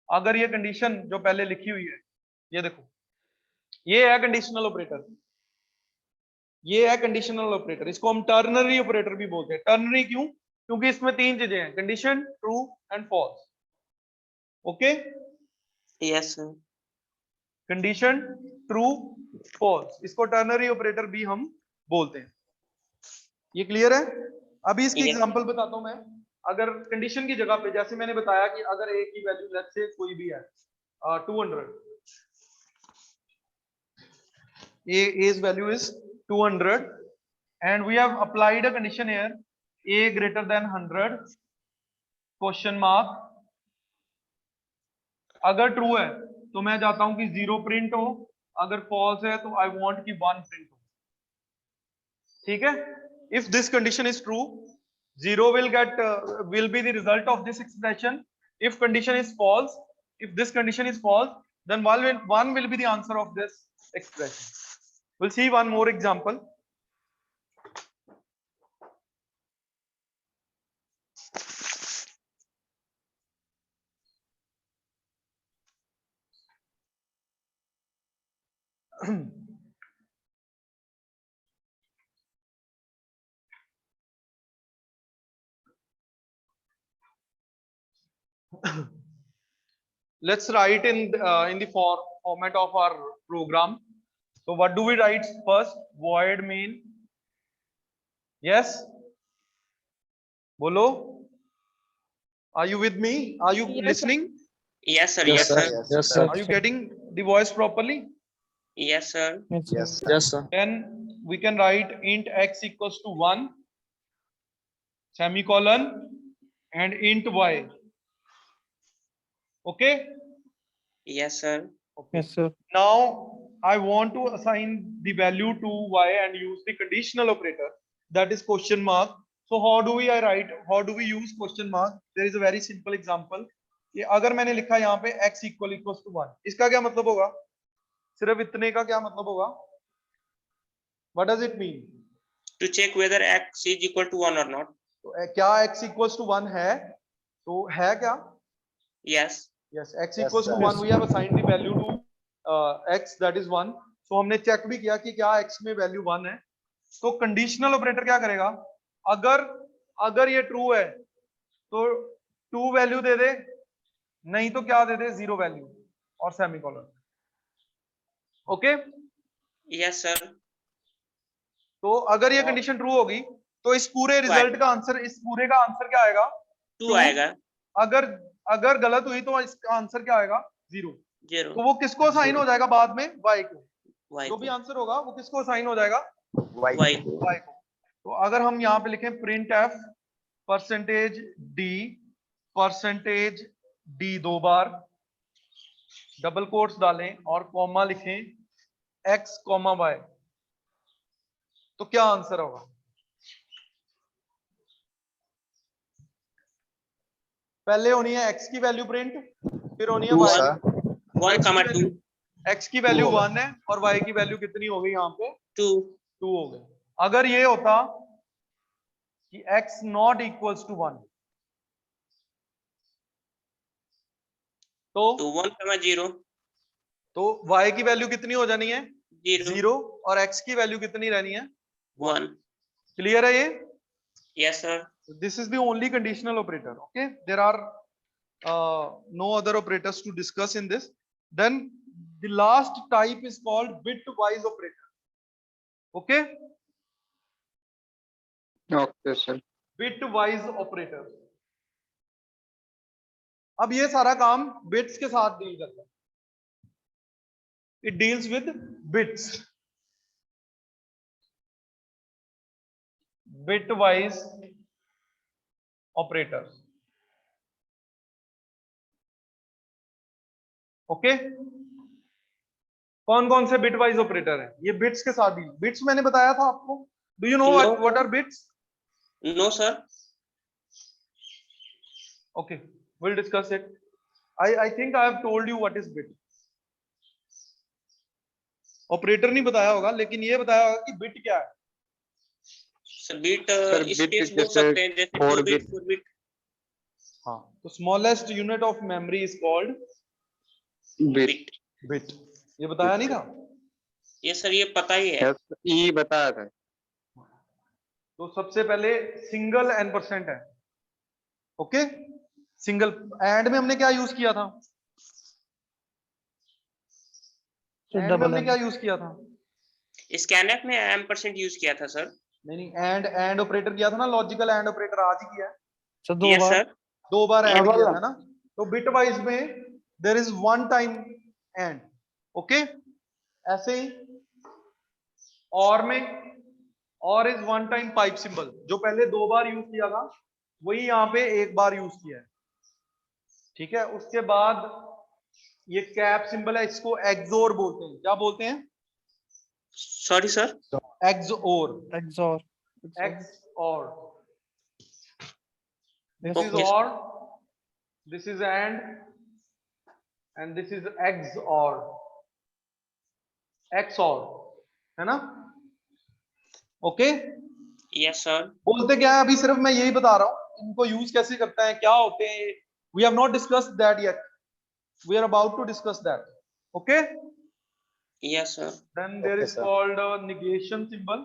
अगर ये कंडीशन जो पहले लिखी हुई है, ये देखो, ये है कंडीशनल ऑपरेटर, ये है कंडीशनल ऑपरेटर. इसको हम टर्नरी ऑपरेटर भी बोलते हैं. टर्नरी क्यों? क्योंकि इसमें तीन चीजें हैं, condition, true and false. Okay, Yes sir. Condition, true, false, इसको टर्नरी ऑपरेटर भी हम बोलते हैं. ये क्लियर है? अभी इसकी Yes. एग्जांपल बताता हूं मैं. अगर कंडीशन की जगह पे, जैसे मैंने बताया कि अगर ए की वैल्यू लेट्स से कोई भी है 200, a's value is 200 and we have applied a condition here, a greater than 100, question mark. अगर ट्रू है तो मैं चाहता हूं कि 0 प्रिंट हो, अगर फॉल्स है तो आई वांट कि 1 प्रिंट हो. ठीक है? If this condition is true, 0 will be the result of this expression. If condition is false, if this condition is false, then 1 will be the answer of this expression. We'll see one more example. Let's write in the format of our program. So what do we write first? Void main. Yes, bolo. Are you with me? Are you Yes, listening? Yes sir. Yes, Yes sir. sir. Yes, sir. Are you getting the voice properly? Yes sir. Yes, sir. Yes, sir. Then we can write int x equals to 1, semicolon, and int y. Okay. Yes sir. Yes, sir. Now I want to assign the value to y and use the conditional operator, that is question mark. So how do we use question mark? There is a very simple example. ये अगर मैंने लिखा यहाँ पे x equals to 1, इसका क्या मतलब होगा? सिर्फ इतने का क्या मतलब होगा? What does it mean? To check whether x is equal to 1 or not. तो क्या x equals to 1 है? तो है क्या? Yes. Yes, x Yes, equals to sir. 1. We have assigned the value to x, that is 1. So हमने चेक भी किया कि क्या x में वैल्यू 1 है. तो कंडीशनल ऑपरेटर क्या करेगा? अगर ये ट्रू है तो 2 वैल्यू दे दे, नहीं तो क्या दे दे? 0 वैल्यू और सेमीकोलन. ओके. Yes sir. तो अगर ये कंडीशन ट्रू होगी तो इस पूरे रिजल्ट का आंसर, इस पूरे का आंसर क्या आएगा? 2 आएगा. अगर गलत हुई तो इसका आंसर क्या आएगा? 0. 0. तो वो किसको असाइन हो जाएगा बाद में? y को. Y जो भी को. आंसर होगा वो किसको असाइन हो जाएगा? Y. Y को. y को. तो अगर हम यहाँ पे लिखें प्रिंट f %d दो बार, डबल कोट्स डालें और कॉमा लिखें x, y, तो क्या आंसर होगा? पहले होनी है x की वैल्यू प्रिंट, फिर होनी है 2, y. sir. 1, 2. x की वैल्यू 1 है और y की वैल्यू कितनी हो गई? यहाँ पे 2. 2 हो गए. अगर ये होता कि x नॉट इक्वल्स टू 1, तो 1, 0. तो y की वैल्यू कितनी हो जानी है? 0. 0 और x की वैल्यू कितनी रहनी है? 1. क्लियर है ये? Yes sir. This is the only conditional operator. Okay, there are no other operators to discuss in this. Then the last type is called bitwise operator. Okay, okay sir. bitwise operator. अब ये सारा काम बिट्स के साथ डील करता है. It deals with bits. Bitwise operators. Okay, कौन कौन से बिटवाइज ऑपरेटर है? ये बिट्स के साथ डील. बिट्स मैंने बताया था आपको. Do you know what are bits? No sir. Okay, we'll discuss it. I think I have told you what is bit. Operator नहीं बताया होगा, लेकिन ये बताया होगा कि बिट क्या है. बिट सर, स्पेस bit बोल जैसे सकते हैं, जैसे 4 2 बिट bit. 4 बिट. हाँ, तो smallest unit of memory is called bit. Bit. ये बताया नहीं था? ये सर ये पता ही है. ई बताया था। तो सबसे पहले सिंगल एन परसेंट है. Okay, single. एंड में हमने क्या यूज किया था? एंड में हमने क्या यूज किया था? स्कैनएफ में एम% यूज किया था सर. नहीं, एंड ऑपरेटर किया था ना. लॉजिकल एंड ऑपरेटर आज ही किया है. Yes sir. 2 बार एंड किया है ना. तो बिट वाइज में there is one time and. Okay, ऐसे ही और में और is one time pipe symbol. जो पहले 2 बार यूज किया था वही यहाँ पे 1 बार यूज किया है. ठीक है, उसके बाद ये कैप सिंबल है, इसको एक्सोर बोलते हैं. क्या बोलते हैं? Sorry sir. XOR. XOR. XOR. This is Okay. OR, this is and this is XOR. XOR है ना? Okay, yes sir. बोलते क्या है? अभी सिर्फ मैं यही बता रहा हूं इनको यूज कैसे करते हैं, क्या होते हैं. We have not discussed that yet. We are about to discuss that. Okay. Yes sir. Then there is called a negation symbol.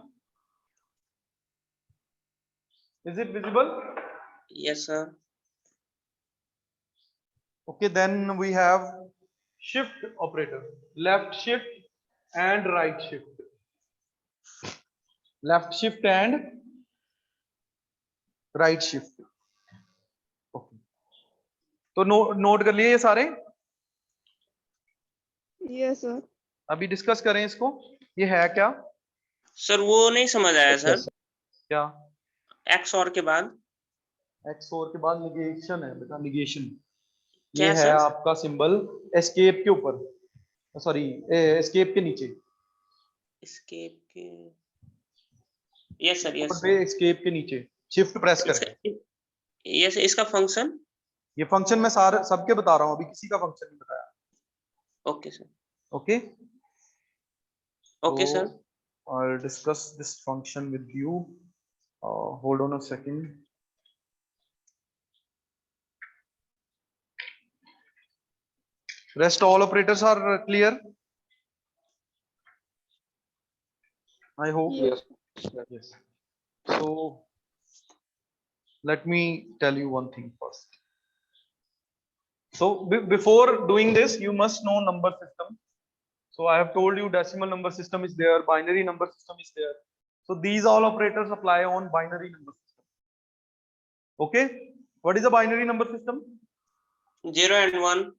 Is it visible? Yes sir. Okay, then we have shift operator. Left shift and right shift. Left shift and right shift. Okay. तो नोट कर लिए ये सारे. Yes sir. अभी डिस्कस करें इसको. ये है क्या? सर वो नहीं समझ आया सर. क्या? XOR के बाद XOR के बाद निगेशन है बेटा. निगेशन क्या ये है है सर? आपका सिंबल एस्केप के ऊपर. सॉरी, एस्केप के नीचे. एस्केप के. Yes sir. यस पे एस्केप के नीचे शिफ्ट प्रेस करके. यस. इसका फंक्शन. ये फंक्शन मैं सारे सबके बता रहा हूँ, अभी किसी का फंक्शन नहीं बताया. Okay sir. Okay. Okay sir. I'll discuss this function with you. Hold on a second. Rest all operators are clear. I hope. Yes. Yes. So let me tell you one thing first. So before doing this, you must know number system. So I have told you decimal number system is there, binary number system is there. So these all operators apply on binary number system. Okay, what is a binary number system? 0 and 1.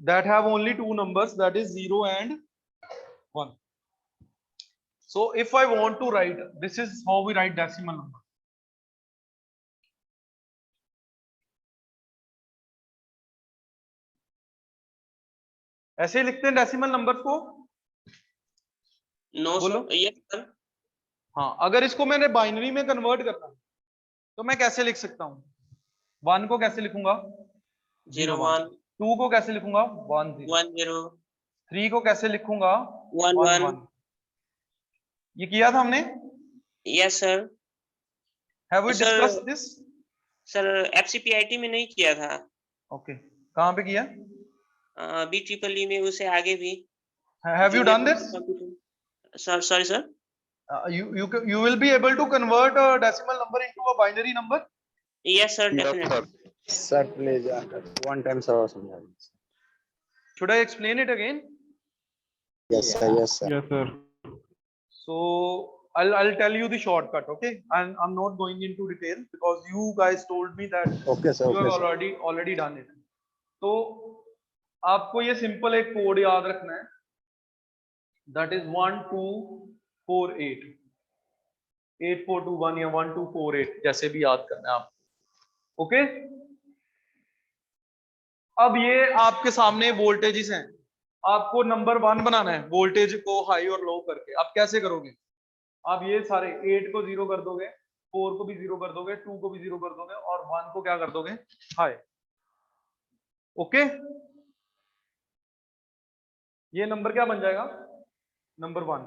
That have only 2 numbers, that is 0 and 1. So if I want to write, this is how we write decimal number. ऐसे लिखते हैं डेसिमल नंबर को. नो बोलो. सर. Yes sir. हाँ, अगर इसको मैंने बाइनरी में कन्वर्ट करना तो मैं कैसे लिख सकता हूँ? 1 को कैसे लिखूंगा? 0 1. 2 को कैसे लिखूंगा? 1 0. 1 0. 3 को कैसे लिखूंगा? 1 1. ये किया था हमने. Yes sir. Have we Sir, discussed this? Sir FCPIT में नहीं किया था. Okay. कहाँ पे किया? BEEE में, उसे आगे भी. Have you done this? Sir, sorry sir. You will be able to convert a decimal number into a binary number? Yes sir, definitely. Sir please one time sir समझा. Should I explain it again? Yes, sir. Yes, sir. Yes, sir. So I'll tell you the shortcut, okay? And I'm not going into detail because you guys told me that Okay, sir. you have Okay, sir. already done it. तो आपको ये सिंपल एक कोड याद रखना है, that is 1248 8421 या 1248, जैसे भी याद करना है आप, ओके? अब ये आपके सामने वोल्टेजेस हैं, आपको नंबर 1 बनाना है, वोल्टेज को हाई और लो करके। आप कैसे करोगे? आप ये सारे 8 को 0 कर दोगे, 4 को भी 0 कर दोगे, 2 को भी 0 कर दोगे और 1 को क्या कर दोगे? हाई। ओके, ये नंबर क्या बन जाएगा? नंबर 1।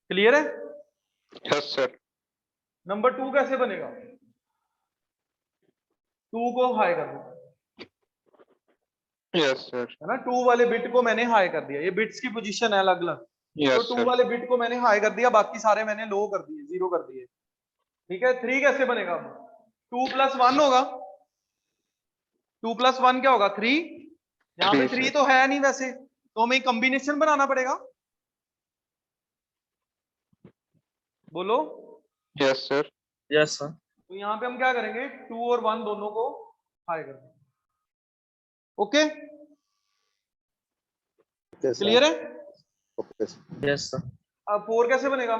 क्लियर है? Yes sir. नंबर 2 कैसे बनेगा? 2 को हाई कर दो, यस सर। है ना? 2 वाले बिट को मैंने हाई कर दिया, ये बिट्स की पोजीशन है अलग अलग, तो 2 वाले बिट को मैंने हाई कर दिया, बाकी सारे मैंने लो कर दिए, 0 कर दिए। ठीक है, 3 कैसे बनेगा? 2 + 1 होगा, 2 + 1 क्या होगा? 3। यहाँ पे 3 तो है नहीं वैसे, तो हमें कॉम्बिनेशन बनाना पड़ेगा। बोलो। Yes sir. Yes sir. तो यहाँ पे हम क्या करेंगे? 2 और 1 दोनों को हाई कर देंगे। Okay, Okay, sir. क्लियर है? Okay, sir. Yes sir. अब 4 कैसे बनेगा?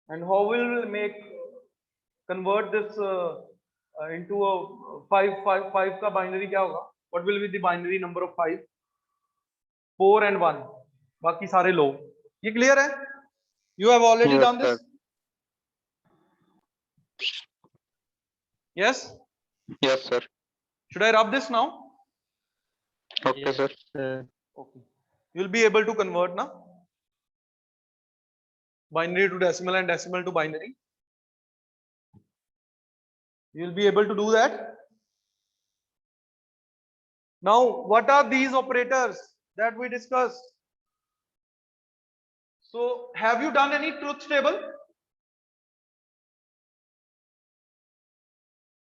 And how will make convert this into a 5 का बाइनरी क्या होगा? What will be the binary number of 5? 4 and 1, बाकी सारे लो। ये क्लियर है? You have already Yes, done this? Yes? Yes sir. Should I rub this now? Okay sir. Okay. You'll be able to convert now. Binary to decimal and decimal to binary. You'll be able to do that. Now, what are these operators that we discussed? So, have you done any truth table?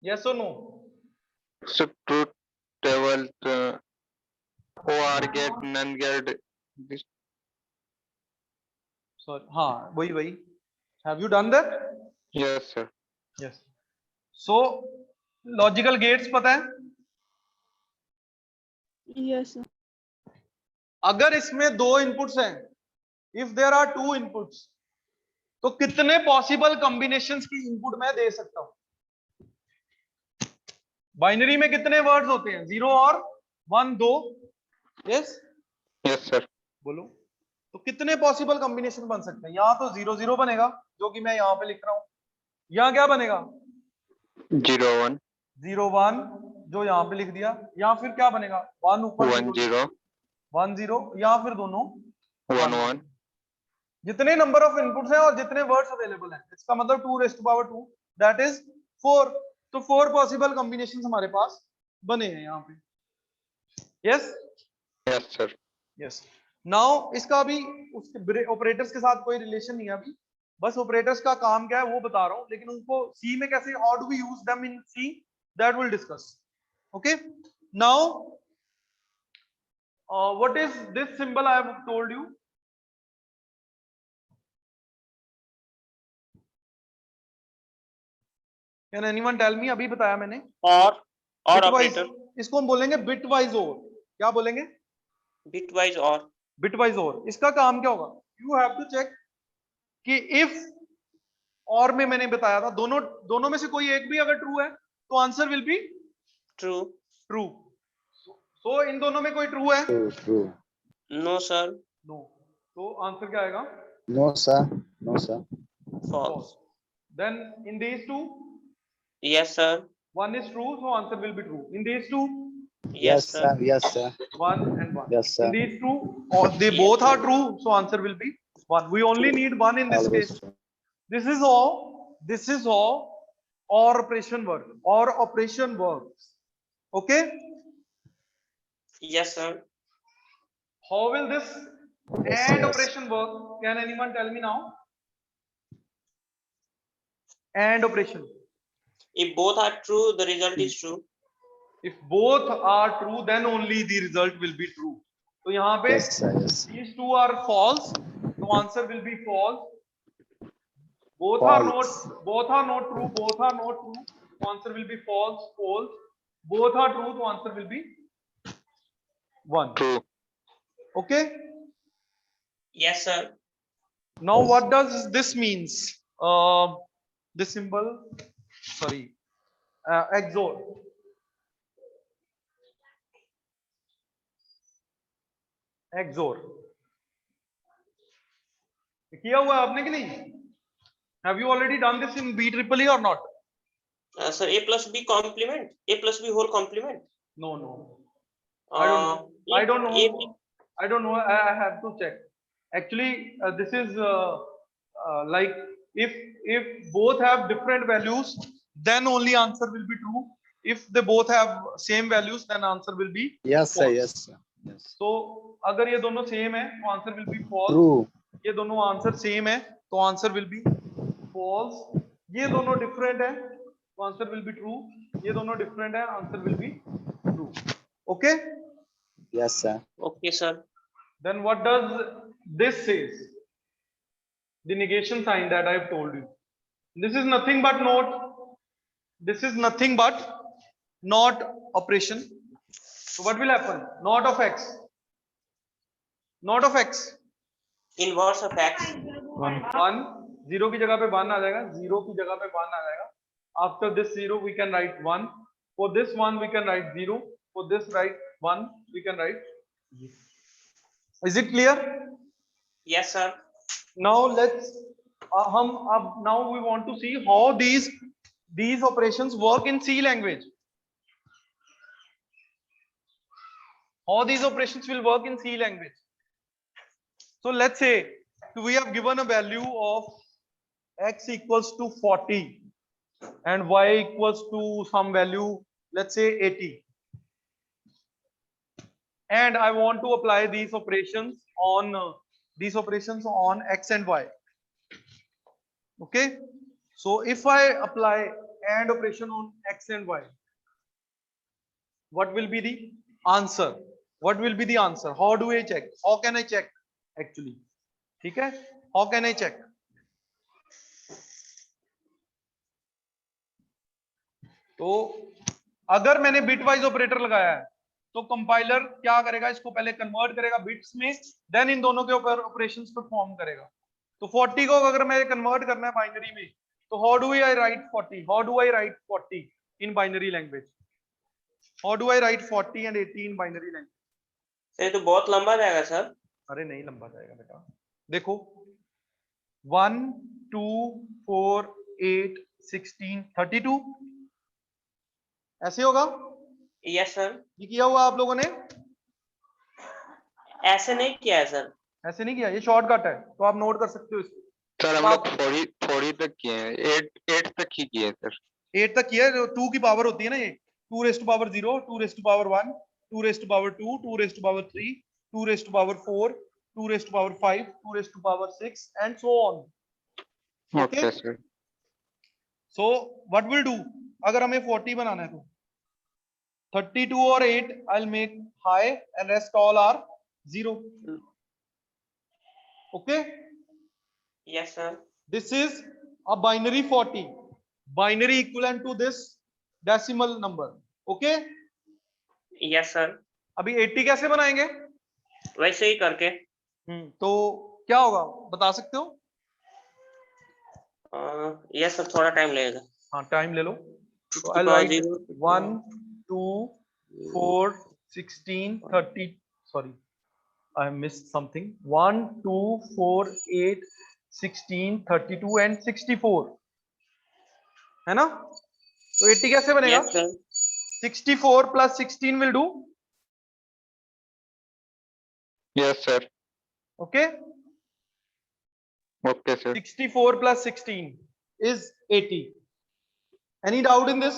Yes or no? So truth table, OR get, NAND get. Sorry, हाँ वही। Have you done that? Yes sir. Yes. So, logical gates पता है? Yes, sir. अगर इसमें 2 इनपुट्स हैं, if there are 2 inputs, तो कितने पॉसिबल कॉम्बिनेशंस की इनपुट मैं दे सकता हूं? बाइनरी में कितने वर्ड्स होते हैं? 0 और 1, 2। Yes yes sir. बोलो। तो कितने पॉसिबल कॉम्बिनेशन बन सकते हैं? यहाँ तो 0 0 बनेगा, जो कि मैं यहाँ पे लिख रहा हूं। यहाँ क्या बनेगा? 0 1 0 1, जो यहाँ पे लिख दिया। या फिर क्या बनेगा? 1 ऊपर 1 0 1 0, या फिर दोनों 1 1। जितने नंबर ऑफ इनपुट्स हैं और जितने वर्ड्स अवेलेबल हैं, इसका मतलब 2⁻², दैट इज 4। तो 4 पॉसिबल कॉम्बिनेशंस हमारे पास बने हैं यहाँ पे। Yes yes sir. Yes. Now इसका अभी उसके ऑपरेटर्स के साथ कोई रिलेशन नहीं है अभी, बस ऑपरेटर्स का काम क्या है वो बता रहा हूं, लेकिन उनको सी में कैसे, how do we use them in C, that will discuss. Okay, now what is this symbol I have told you? Can anyone tell me? अभी बताया मैंने, और बिटवाइज। ऑपरेटर। इसको हम बोलेंगे बिटवाइज और। क्या बोलेंगे? बिटवाइज और। बिटवाइज और। इसका काम क्या होगा? यू हैव टू चेक कि इफ और में मैंने बताया था, दोनों में से कोई एक भी अगर ट्रू है तो answer will be true. True. So इन दोनों में कोई ट्रू है? True, true. No sir. No. तो आंसर क्या आएगा? No, sir. No, sir. False. Then in these two, yes sir. one is true, so answer will be true. In these two, yes sir. Yes, sir. 1 and 1. Yes, sir. In these two, or they both are true, so answer will be 1. We only need 1 in this Always case. true. This is how OR operation works. OR operation works. Okay? Yes sir. How will this Yes, AND yes. operation work? Can anyone tell me now? AND operation. If both are true, the result is true. If both are true, then only the result will be true. तो यहाँ पे Yes, sir. Yes. these two are false, so answer will be false. Both are not true. Both are not true. So answer will be false. False. Both are true. So answer will be 1. True. Okay. Yes, sir. Now what does this means? This symbol. Sorry. XOR. XOR. किया हुआ है आपने कि नहीं? Have you already done this in BEEE or not? Sir, A plus B complement, A plus B whole complement. No. I don't know. A, I don't know. I have to check. Actually, this is like if both have different values, then only answer will be true. If they both have same values, then answer will be Yes, sir. false. Yes, sir. Yes. So अगर ये दोनों same है, तो answer will be false. True. ये दोनों आंसर सेम है, तो आंसर विल बी फॉल्स. ये दोनों डिफरेंट है, तो आंसर विल बी ट्रू. ये दोनों डिफरेंट है, answer will be true. Okay. Yes, sir. okay, sir. Then what does this says? The negation sign that I have told you. This is nothing but not. This is nothing but not operation. So what will happen? Not of x. Not of x. Inverse of x. 1 0 की जगह पे 1 आ जाएगा. 0 की जगह पे 1 आ जाएगा. After this 0 we can write 1. For this 1 we can write 0. For this write 1 we can write 0. Is it clear? Yes, sir. Now let's now we want to see how these operations work in C language. How these operations will work in C language. So let's say we have given a value of x equals to 40 and y equals to some value, let's say 80, and I want to apply these operations on x and y. Okay, so if I apply AND operation on x and y, what will be the answer? What will be the answer? How do I check? How can I check? Actually, ठीक है? How can I check? तो अगर मैंने बिट वाइज ऑपरेटर लगाया है, तो कंपाइलर क्या करेगा? इसको पहले कन्वर्ट करेगा बिट्स में, देन इन दोनों के ऊपर ऑपरेशंस परफॉर्म करेगा. तो 40 को अगर मैं कन्वर्ट करना है बाइनरी में, तो how do I right 40? How do I right 40 in binary language? How do I right 40 and 80 in binary language? ये तो बहुत लंबा जाएगा सर. अरे नहीं लंबा जाएगा बेटा. देखो 1 2 4 8 16 32 ऐसे होगा. Yes sir. ये किया हुआ आप लोगों ने? ऐसे नहीं किया है सर. ऐसे नहीं किया. ये शॉर्टकट है, तो आप नोट कर सकते हो इसको. सर हम लोग 40 तक किए हैं, 8 तक ही किए सर. 8 तक किया. 2 की पावर होती है ना, ये 2 raised to power 0, 2 raised to power 1, 2 raised to power 2, 2 raised to power 3, 2 raised to power 4, 2 raised to power 5, 2 raised to power 6 and so on. Okay sir. So what we'll do, अगर हमें 40 बनाना है तो 32 और 8 I'll make high and rest all are 0. Okay? Yes sir. This is a binary 40, binary equivalent to this decimal number. Okay? Yes sir. अभी 80 कैसे बनाएंगे? वैसे ही करके. तो क्या होगा बता सकते हो? यस सर, थोड़ा टाइम लगेगा. हाँ टाइम ले लो. तो I'll write 1 2 4 16 30. Sorry, I missed something. 1 2 4 8 16 32 and 64 है ना? तो 80 कैसे बनेगा? Yes sir. 64 plus 16 will do. Yes sir. Okay. Okay sir. 64 plus 16 is 80. Any doubt in this?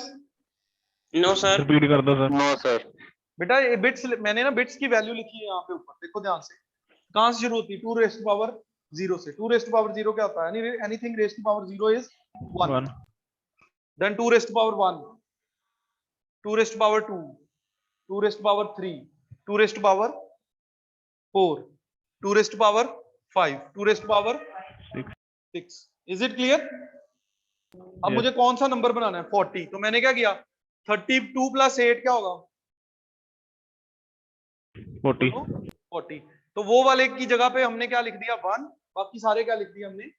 No sir. Repeat कर दो सर. No sir. बेटा ये बिट्स मैंने ना बिट्स की वैल्यू लिखी है यहाँ पे ऊपर, देखो ध्यान से. कहाँ से शुरू होती है? 2 raised to power 0 से. 2 raised to power 0 क्या होता है? Anything raised to power 0 is 1. 1. Then 2 raised to power 1, 2 raised to power 2, 2 raised to power 3, 2 raised to power 4, 2 raised to power 5, 2 raised to power 6. Is it clear? अब मुझे कौन सा नंबर बनाना है? 40. तो मैंने क्या किया? 32 plus 8 क्या होगा? 40. 40. तो वो वाले की जगह पे हमने क्या लिख दिया? 1. बाकी सारे क्या लिख दिया हमने?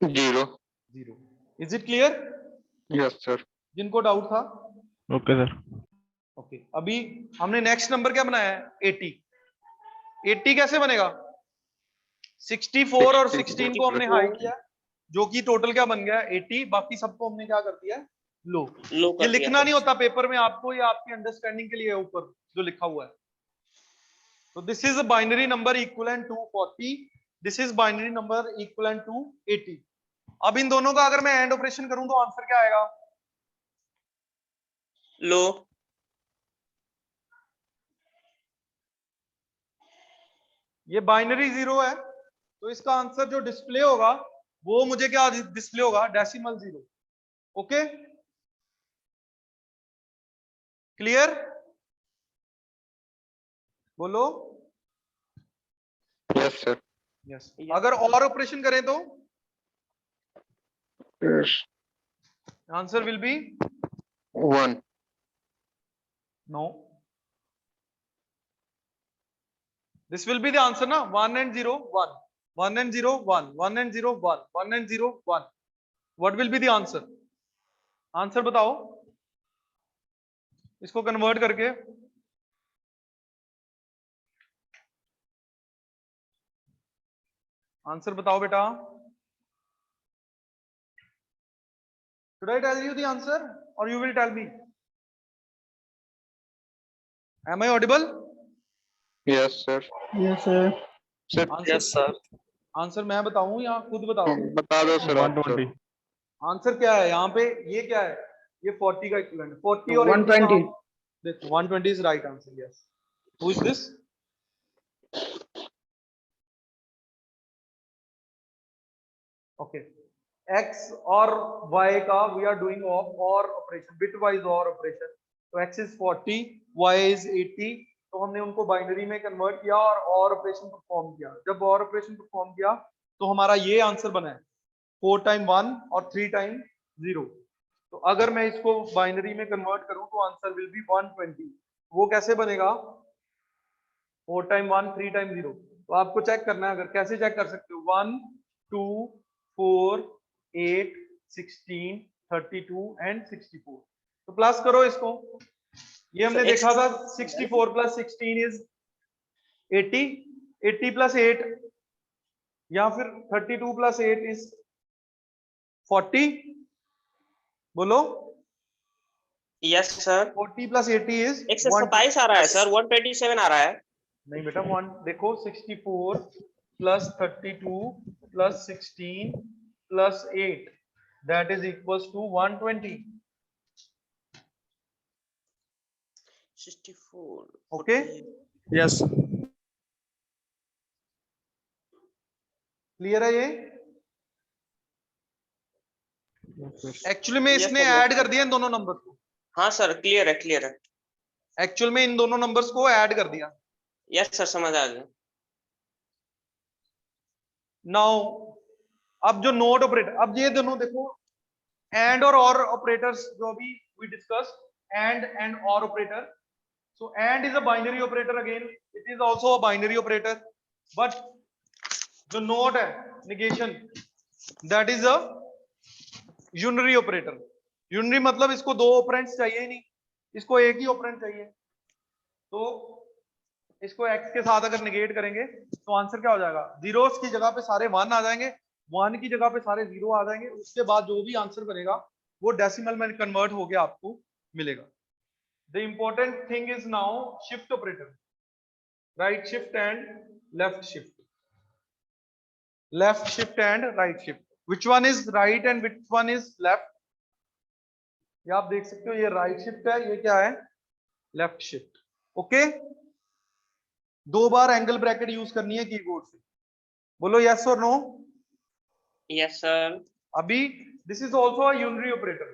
0. 0. Is it clear? Yes sir. जिनको डाउट था? Okay sir. ओके. अभी हमने नेक्स्ट नंबर क्या बनाया है? 80. 80 कैसे बनेगा? 64 और 16 को हमने हाई किया, जो कि टोटल क्या बन गया? 80. बाकी सबको हमने क्या कर दिया? लो. ये लिखना नहीं होता पेपर में आपको, ये आपकी अंडरस्टैंडिंग के लिए है ऊपर जो लिखा हुआ है. तो this is a binary number equivalent to 40. This is binary number equivalent to 80. अब इन दोनों का अगर मैं एंड ऑपरेशन करूं तो आंसर क्या आएगा? लो. ये बाइनरी 0 है, तो इसका आंसर जो डिस्प्ले होगा वो मुझे क्या डिस्प्ले होगा? डेसिमल 0. Okay, clear? बोलो. Yes sir. यस. अगर और ऑपरेशन करें तो Yes. Answer will be 1. No. This will be the answer ना? 1 and 0 1, 1 and 0 1, 1 and 0 1, 1 and 0 1. What will be the answer? Answer बताओ इसको कन्वर्ट करके. आंसर बताओ बेटा. Should I tell you the answer or you will tell me? Am I audible? Yes sir. Yes sir. Sir. Yes sir. Answer मैं बताऊं या खुद बताओ? बता दो सर. 120. आंसर क्या है यहाँ पे? ये क्या है? ये 40 का इक्विवेलेंट. 40 और 120. देखो 120 is right answer. Yes. Who is this? Okay. X और Y का we are doing OR operation, bitwise OR operation. तो X is 40, Y is 80. तो हमने उनको बाइनरी में कन्वर्ट किया और OR ऑपरेशन परफॉर्म किया. जब OR ऑपरेशन परफॉर्म किया तो हमारा ये आंसर बना है 4 टाइम 1 और 3 टाइम 0. तो अगर मैं इसको बाइनरी में कन्वर्ट करूं तो आंसर विल बी 120. वो कैसे बनेगा? 4 टाइम 1 3 टाइम 0. तो आपको चेक करना है. अगर कैसे चेक कर सकते हो? 1 2 4 8 16 32 एंड 64. तो प्लस करो इसको. ये हमने देखा था 64 प्लस 16 इज 80, 80 प्लस 8 या फिर 32 प्लस 8 इज 40. बोलो. Yes sir. 40 प्लस 80 इज 127 आ रहा है सर. 127 आ रहा है. नहीं बेटा, 1 देखो 64 plus 32 plus 16 plus 8 that is equals to 120. 64. Okay. Yes. Clear है ये? एक्चुअली में Yes, इसने sir, ऐड कर दिया इन दोनों नंबर को. हाँ सर, क्लियर है, क्लियर है. एक्चुअल में इन दोनों नंबर्स को ऐड कर दिया. यस सर, समझ आ गया. नाउ अब जो नोट ऑपरेटर, अब ये दोनों देखो एंड और ऑपरेटर्स जो अभी वी डिस्कस्ड, एंड एंड और operator. So and is a binary operator. Again it is also a binary operator, but जो नोट है negation, that is a unary operator. Unary मतलब इसको दो ऑपरेंड्स चाहिए ही नहीं, इसको एक ही ऑपरेंड चाहिए. तो इसको x के साथ अगर नेगेट करेंगे तो आंसर क्या हो जाएगा? जीरोस की जगह पे सारे 1 आ जाएंगे, 1 की जगह पे सारे 0 आ जाएंगे. उसके बाद जो भी आंसर बनेगा वो डेसिमल में कन्वर्ट होके आपको मिलेगा. The important thing is now shift operator, right shift and left shift, left shift and right shift. Which one is right and which one is left? ये आप देख सकते हो, ये राइट शिफ्ट है, ये क्या है? Left shift. ओके. 2 बार एंगल ब्रैकेट यूज करनी है कीबोर्ड से. बोलो यस और नो. Yes sir. अभी this is also a unary operator.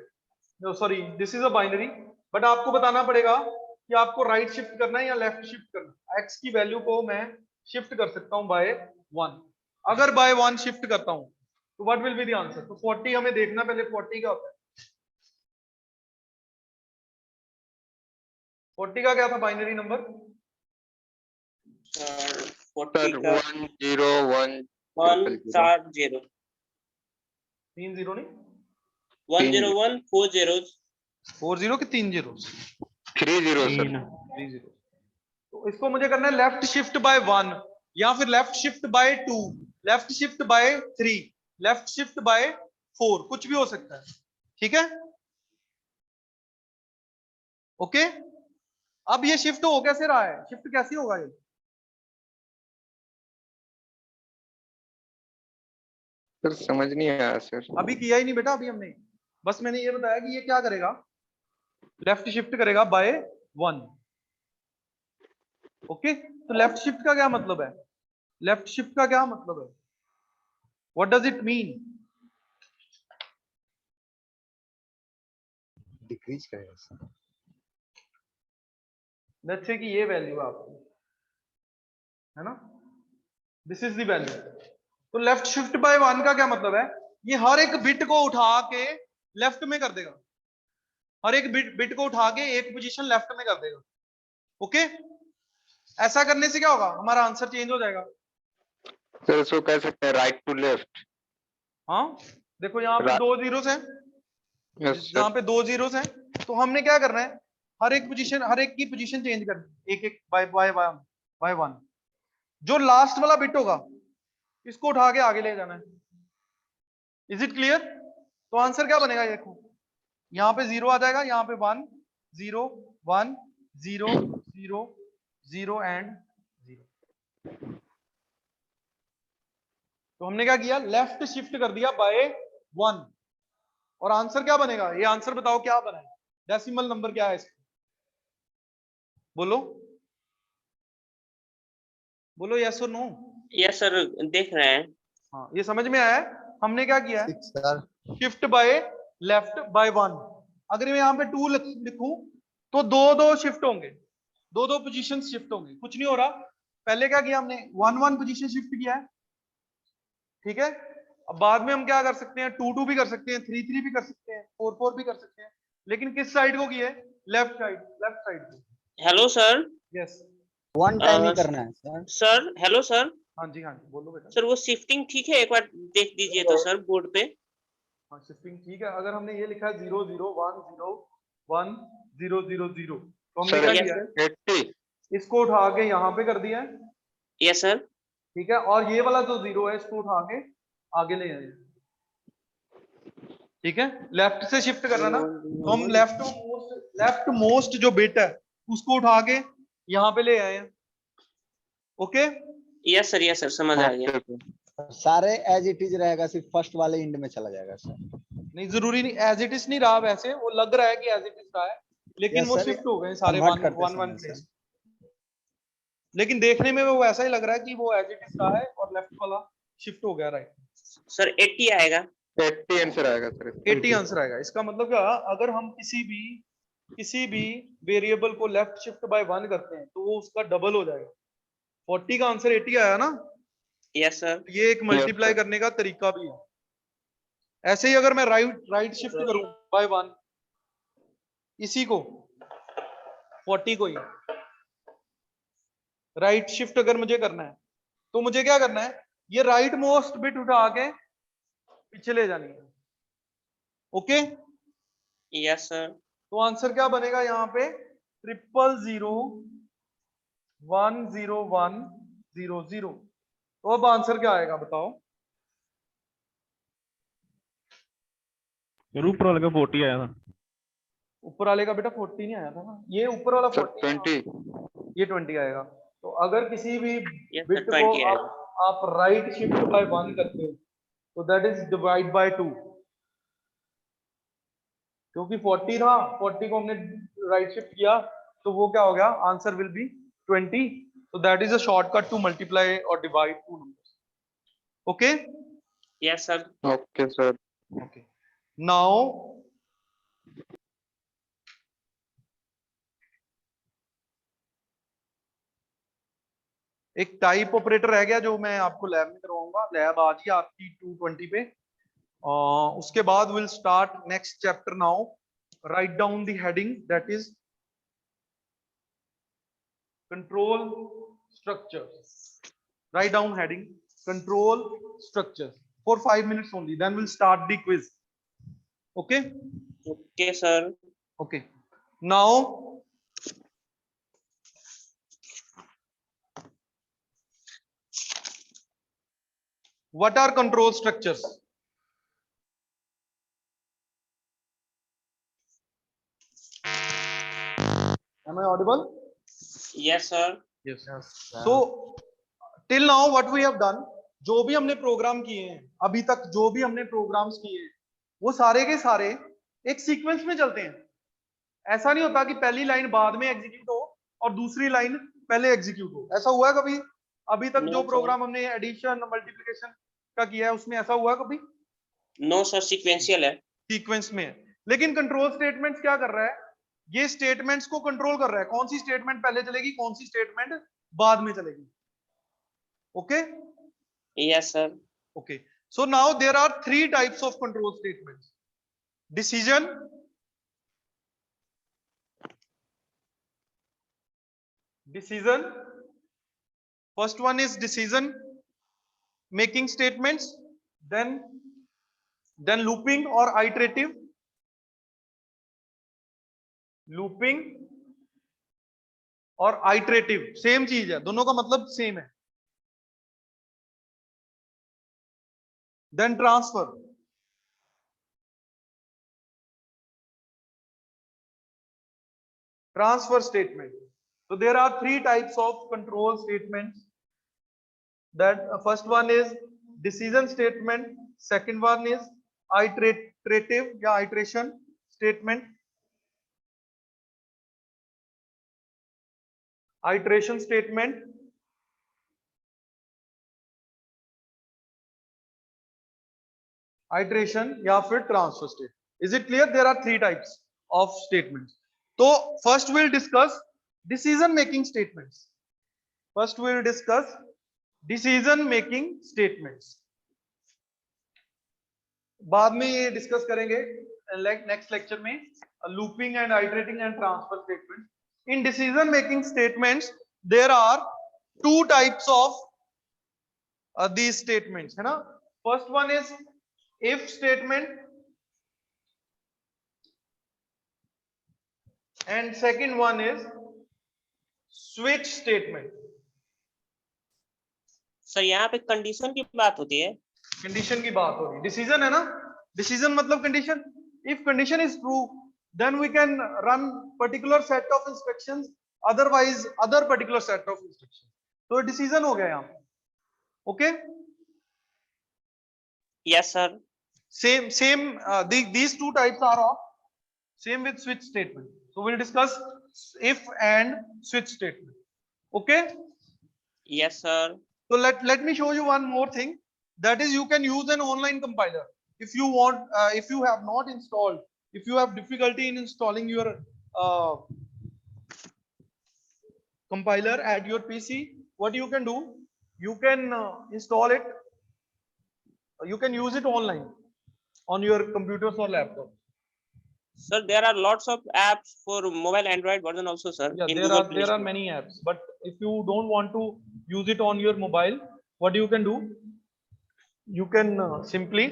No sorry, this is a binary, but आपको बताना पड़ेगा कि आपको राइट शिफ्ट करना है या लेफ्ट शिफ्ट करना है। एक्स की वैल्यू को मैं शिफ्ट कर सकता हूं बाय 1। अगर बाय 1 शिफ्ट करता हूं तो what will be the answer? तो 40 हमें देखना पहले 40 क्या होता है। 40 का क्या था बाइनरी नंबर? सर सर 40 का 10140 140 3 जीरो नहीं, 101 4 zeros 4 जीरो कि 3 जीरो? 30 सर। 3 जीरो। तो इसको मुझे करना है लेफ्ट शिफ्ट बाय 1 या फिर left shift by 2, left shift by 3, left shift by 4, कुछ भी हो सकता है। ठीक है, ओके। अब ये शिफ्ट हो कैसे रहा है? शिफ्ट कैसे होगा ये? सर समझ नहीं आया सर। अभी किया ही नहीं बेटा, अभी हमने बस मैंने ये बताया कि ये क्या करेगा, लेफ्ट शिफ्ट करेगा बाय 1। ओके, तो लेफ्ट शिफ्ट का क्या मतलब है? लेफ्ट शिफ्ट का क्या मतलब है? What does it mean? Decrease करेगा सर। लेट्स से कि ये वैल्यू है आपकी, है ना, दिस इज द वैल्यू। तो लेफ्ट शिफ्ट बाय 1 का क्या मतलब है? ये हर एक बिट को उठा के लेफ्ट में कर देगा, हर एक बिट को उठा के एक पोजीशन लेफ्ट में कर देगा। ओके, ऐसा करने से क्या होगा? हमारा आंसर चेंज हो जाएगा। सर इसको कह सकते हैं राइट टू लेफ्ट। हाँ, देखो यहाँ पे Right. 2 जीरोस हैं, यस जहां सर। पे 2 जीरोस हैं, तो हमने क्या करना है, हर एक पोजीशन, हर एक की पोजीशन चेंज करनी है, एक एक बाय बाय बाय 1। जो लास्ट वाला बिट होगा इसको उठा के आगे ले जाना है। Is it clear? तो आंसर क्या बनेगा? ये देखो, यहाँ पे 0 आ जाएगा, यहाँ पे 1 0 1 0 0 0 एंड 0। तो हमने क्या किया, लेफ्ट शिफ्ट कर दिया बाय 1, और आंसर क्या बनेगा? ये आंसर बताओ क्या बना है, डेसिमल नंबर क्या है इसका? बोलो बोलो, यस और नो? यस सर, देख रहे हैं। हाँ, ये समझ में आया है? हमने क्या किया है, 6 sir. Shift by left by 1। अगर मैं यहाँ पे 2 लिखूं तो दो दो शिफ्ट होंगे, दो दो पोजीशन शिफ्ट होंगे, कुछ नहीं हो रहा। पहले क्या किया हमने, 1 1 पोजीशन शिफ्ट किया है, ठीक है। अब बाद में हम क्या कर सकते हैं, 2 2 भी कर सकते हैं, 3 3 भी कर सकते हैं, 4 4 भी कर सकते हैं, लेकिन किस साइड को किए? लेफ्ट साइड को। Hello sir. Yes, one time ही करना है सर। Sir hello sir. हाँ जी बोलो बेटा। सर वो शिफ्टिंग ठीक है, एक बार देख दीजिए तो सर बोर्ड पे। हाँ, शिफ्टिंग ठीक है। अगर हमने ये लिखा है 0 0 1 0 1 0 0 0, तो हमने क्या Yes, किया है, sir. 80 इसको उठा के यहाँ पे कर दिया है, यस सर। ठीक है। और ये वाला जो 0 है इसको उठा के आगे ले आए, ठीक है। लेफ्ट से शिफ्ट करना ना, तो हम लेफ्ट मोस्ट जो बिट है उसको उठा के यहाँ पे ले आए हैं। ओके, यस सर, समझ आ गया। सारे एज इट इज रहेगा, सिर्फ फर्स्ट वाले इंड में चला जाएगा सर। नहीं जरूरी नहीं, एज इट इज नहीं रहा, वैसे वो लग रहा है कि एज इट इज रहा है, लेकिन Yes, वो sir, शिफ्ट हो गए सारे convert वन करते वन समय, प्लेस, sir। लेकिन देखने में वो वैसा ही लग रहा है कि वो एज इट इज रहा है और लेफ्ट वाला शिफ्ट हो गया राइट। सर 80 आएगा। 80 आंसर आएगा सर। 80 आंसर आएगा। इसका मतलब क्या, अगर हम किसी भी वेरिएबल को लेफ्ट शिफ्ट बाय 1 करते हैं तो वो उसका डबल हो जाएगा। 40 का आंसर 80 आया ना। Yes sir. ये एक मल्टीप्लाई करने का तरीका भी है। ऐसे ही अगर मैं राइट शिफ्ट करूं बाय 1, इसी को 40 को ही राइट शिफ्ट अगर मुझे करना है तो मुझे क्या करना है, ये राइट मोस्ट बिट उठा के पीछे ले जानी है। Okay, yes sir. तो आंसर क्या बनेगा यहाँ पे, 000 10100। तो अब आंसर क्या आएगा बताओ? ऊपर वाले का 40 आया था। ऊपर वाले का बेटा 40 नहीं आया था ना, ये ऊपर वाला 40 है, 20 ये 20 आएगा। तो अगर किसी भी Yes, बिट sir, को 20 आएगा। आप राइट शिफ्ट बाय 1 करते हो तो दैट इज डिवाइड बाय 2, क्योंकि 40 था, 40 को हमने राइट शिफ्ट किया तो वो क्या हो गया, answer will B 20। so that is a shortcut to multiply or divide two numbers. Okay, yes sir. Okay sir. okay, now एक टाइप ऑपरेटर रह गया जो मैं आपको लैब में करवाऊंगा, लैब आज ही आपकी 2:20 पे। उसके बाद will start next chapter now. Write down the heading that is control structures. Write down heading control structures for 5 minutes only, then we'll start the quiz. Okay. Okay sir. Okay, now what are control structures? Am I audible? Yes sir. Yes. So till now what we have done, जो भी हमने प्रोग्राम किए हैं अभी तक, जो भी हमने प्रोग्राम्स किए हैं वो सारे के सारे एक सीक्वेंस में चलते हैं। ऐसा नहीं होता कि पहली लाइन बाद में एग्जीक्यूट हो और दूसरी लाइन पहले एग्जीक्यूट हो। ऐसा हुआ है कभी? अभी तक जो प्रोग्राम हमने एडिशन मल्टीप्लिकेशन का किया है उसमें ऐसा हुआ है कभी? नो सर, सीक्वेंशियल है। सीक्वेंस में है। लेकिन कंट्रोल स्टेटमेंट्स क्या कर रहा है? ये स्टेटमेंट्स को कंट्रोल कर रहा है, कौन सी स्टेटमेंट पहले चलेगी, कौन सी स्टेटमेंट बाद में चलेगी। Okay? Yes sir. Okay, so now there are 3 types of control statements. Decision, first one is decision making statements, then looping or iterative, looping और iterative सेम चीज है, दोनों का मतलब सेम है। then transfer statement. So there are 3 types of control statements. That first one is decision statement, second one is iterative या iteration statement, iteration statement, iteration या फिर transfer statement. Is it clear? There are 3 types of statements. So first we'll discuss decision making statements. First we'll discuss decision making statements. बाद में ये डिस्कस करेंगे नेक्स्ट लेक्चर में looping and iterating and transfer statement. In decision making statements there are 2 types of these statements, है ना। First one is if statement and second one is switch statement. Sir यहाँ पे कंडीशन की बात होती है। कंडीशन की बात होगी, डिसीजन है ना, डिसीजन मतलब condition. If condition is true then we can run particular set of instructions, otherwise other particular set of instructions. तो डिसीजन हो गया यहाँ। Okay, yes sir. same these 2 types are of same with switch statement. So we'll discuss if and switch statement. Okay, yes sir. so let me show you one more thing, that is you can use an online compiler if you want, if you have not installed, if you have difficulty in installing your compiler at your PC, what you can do, you can install it, you can use it online on your computers or laptop. Sir, there are lots of apps for mobile Android version also, sir. Yeah, in there Google are Play Store. many apps, but if you don't want to use it on your mobile, what you can do, you can simply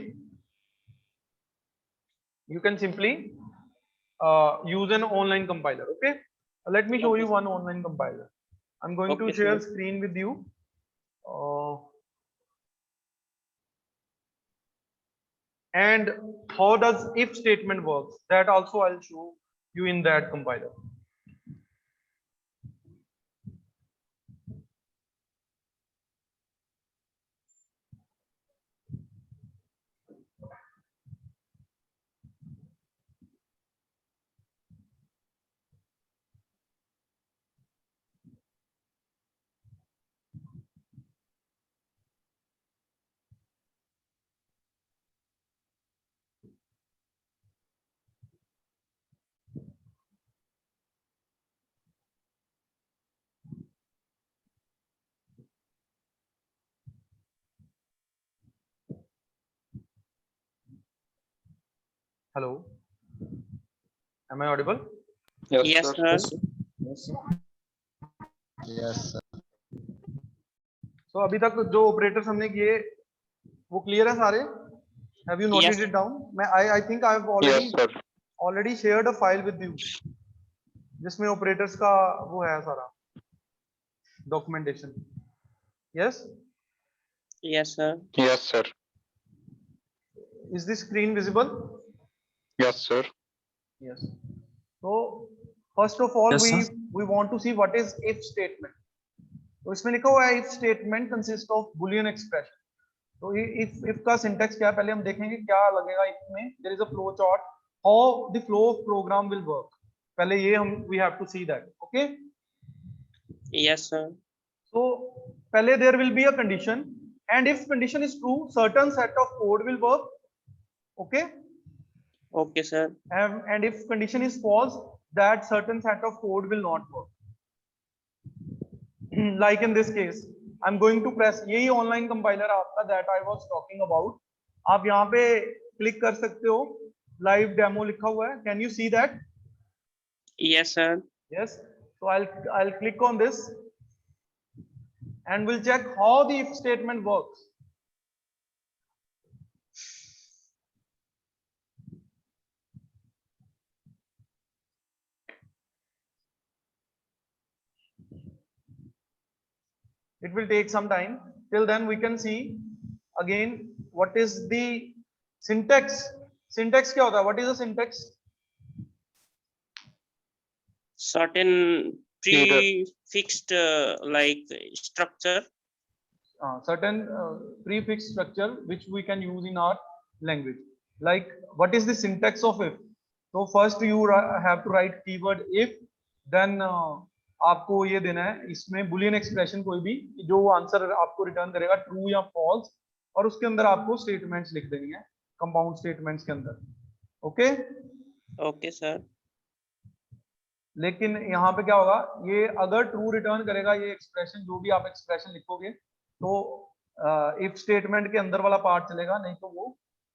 use an online compiler. Okay, let me show you one online compiler. I'm going to share screen with you. And how does if statement works, that also I'll show you in that compiler. Hello, am I audible? Yes, sir. Yes sir. So अभी तक जो ऑपरेटर्स हमने किए वो क्लियर है सारे? Have you noted Yes. it down? I think I have Yes, sir. already shared a file with you जिसमें ऑपरेटर्स का वो है सारा documentation. Yes? Yes, sir. Yes, sir. Is the screen visible? Yes, sir. Yes. So first of all, Yes, we want to see what is if statement. तो इसमें लिखा हुआ है if statement consists of boolean expression. तो if का syntax क्या है पहले हम देखेंगे क्या लगेगा इसमें. There is a flow chart how the flow of program will work. पहले ये हम we have to see that. Okay. Yes, sir. So पहले there will be a condition and if condition is true certain set of code will work. Okay. Okay, sir. And if condition is false that certain set of code will not work. Like in this case I'm going to press यही online compiler आपका that I was talking about. आप यहाँ पे क्लिक कर सकते हो live demo लिखा हुआ है. Can you see that? Yes, sir. Yes. So I'll click on this and we'll check how the if statement works. It will take some time. Till then we can see again what is the syntax. Syntax क्या होता है? What is the syntax? Certain prefixed like structure. Certain prefix structure which we can use in our language. Like what is the syntax of if? So first you have to write keyword if, then आपको ये देना है इसमें boolean expression कोई भी जो आंसर आपको रिटर्न करेगा true या false और उसके अंदर आपको statements लिख देनी है compound statements के अंदर. Okay? Okay, sir. लेकिन यहाँ पे क्या होगा ये अगर true रिटर्न करेगा ये expression जो भी आप expression लिखोगे तो if statement के अंदर वाला पार्ट चलेगा नहीं तो वो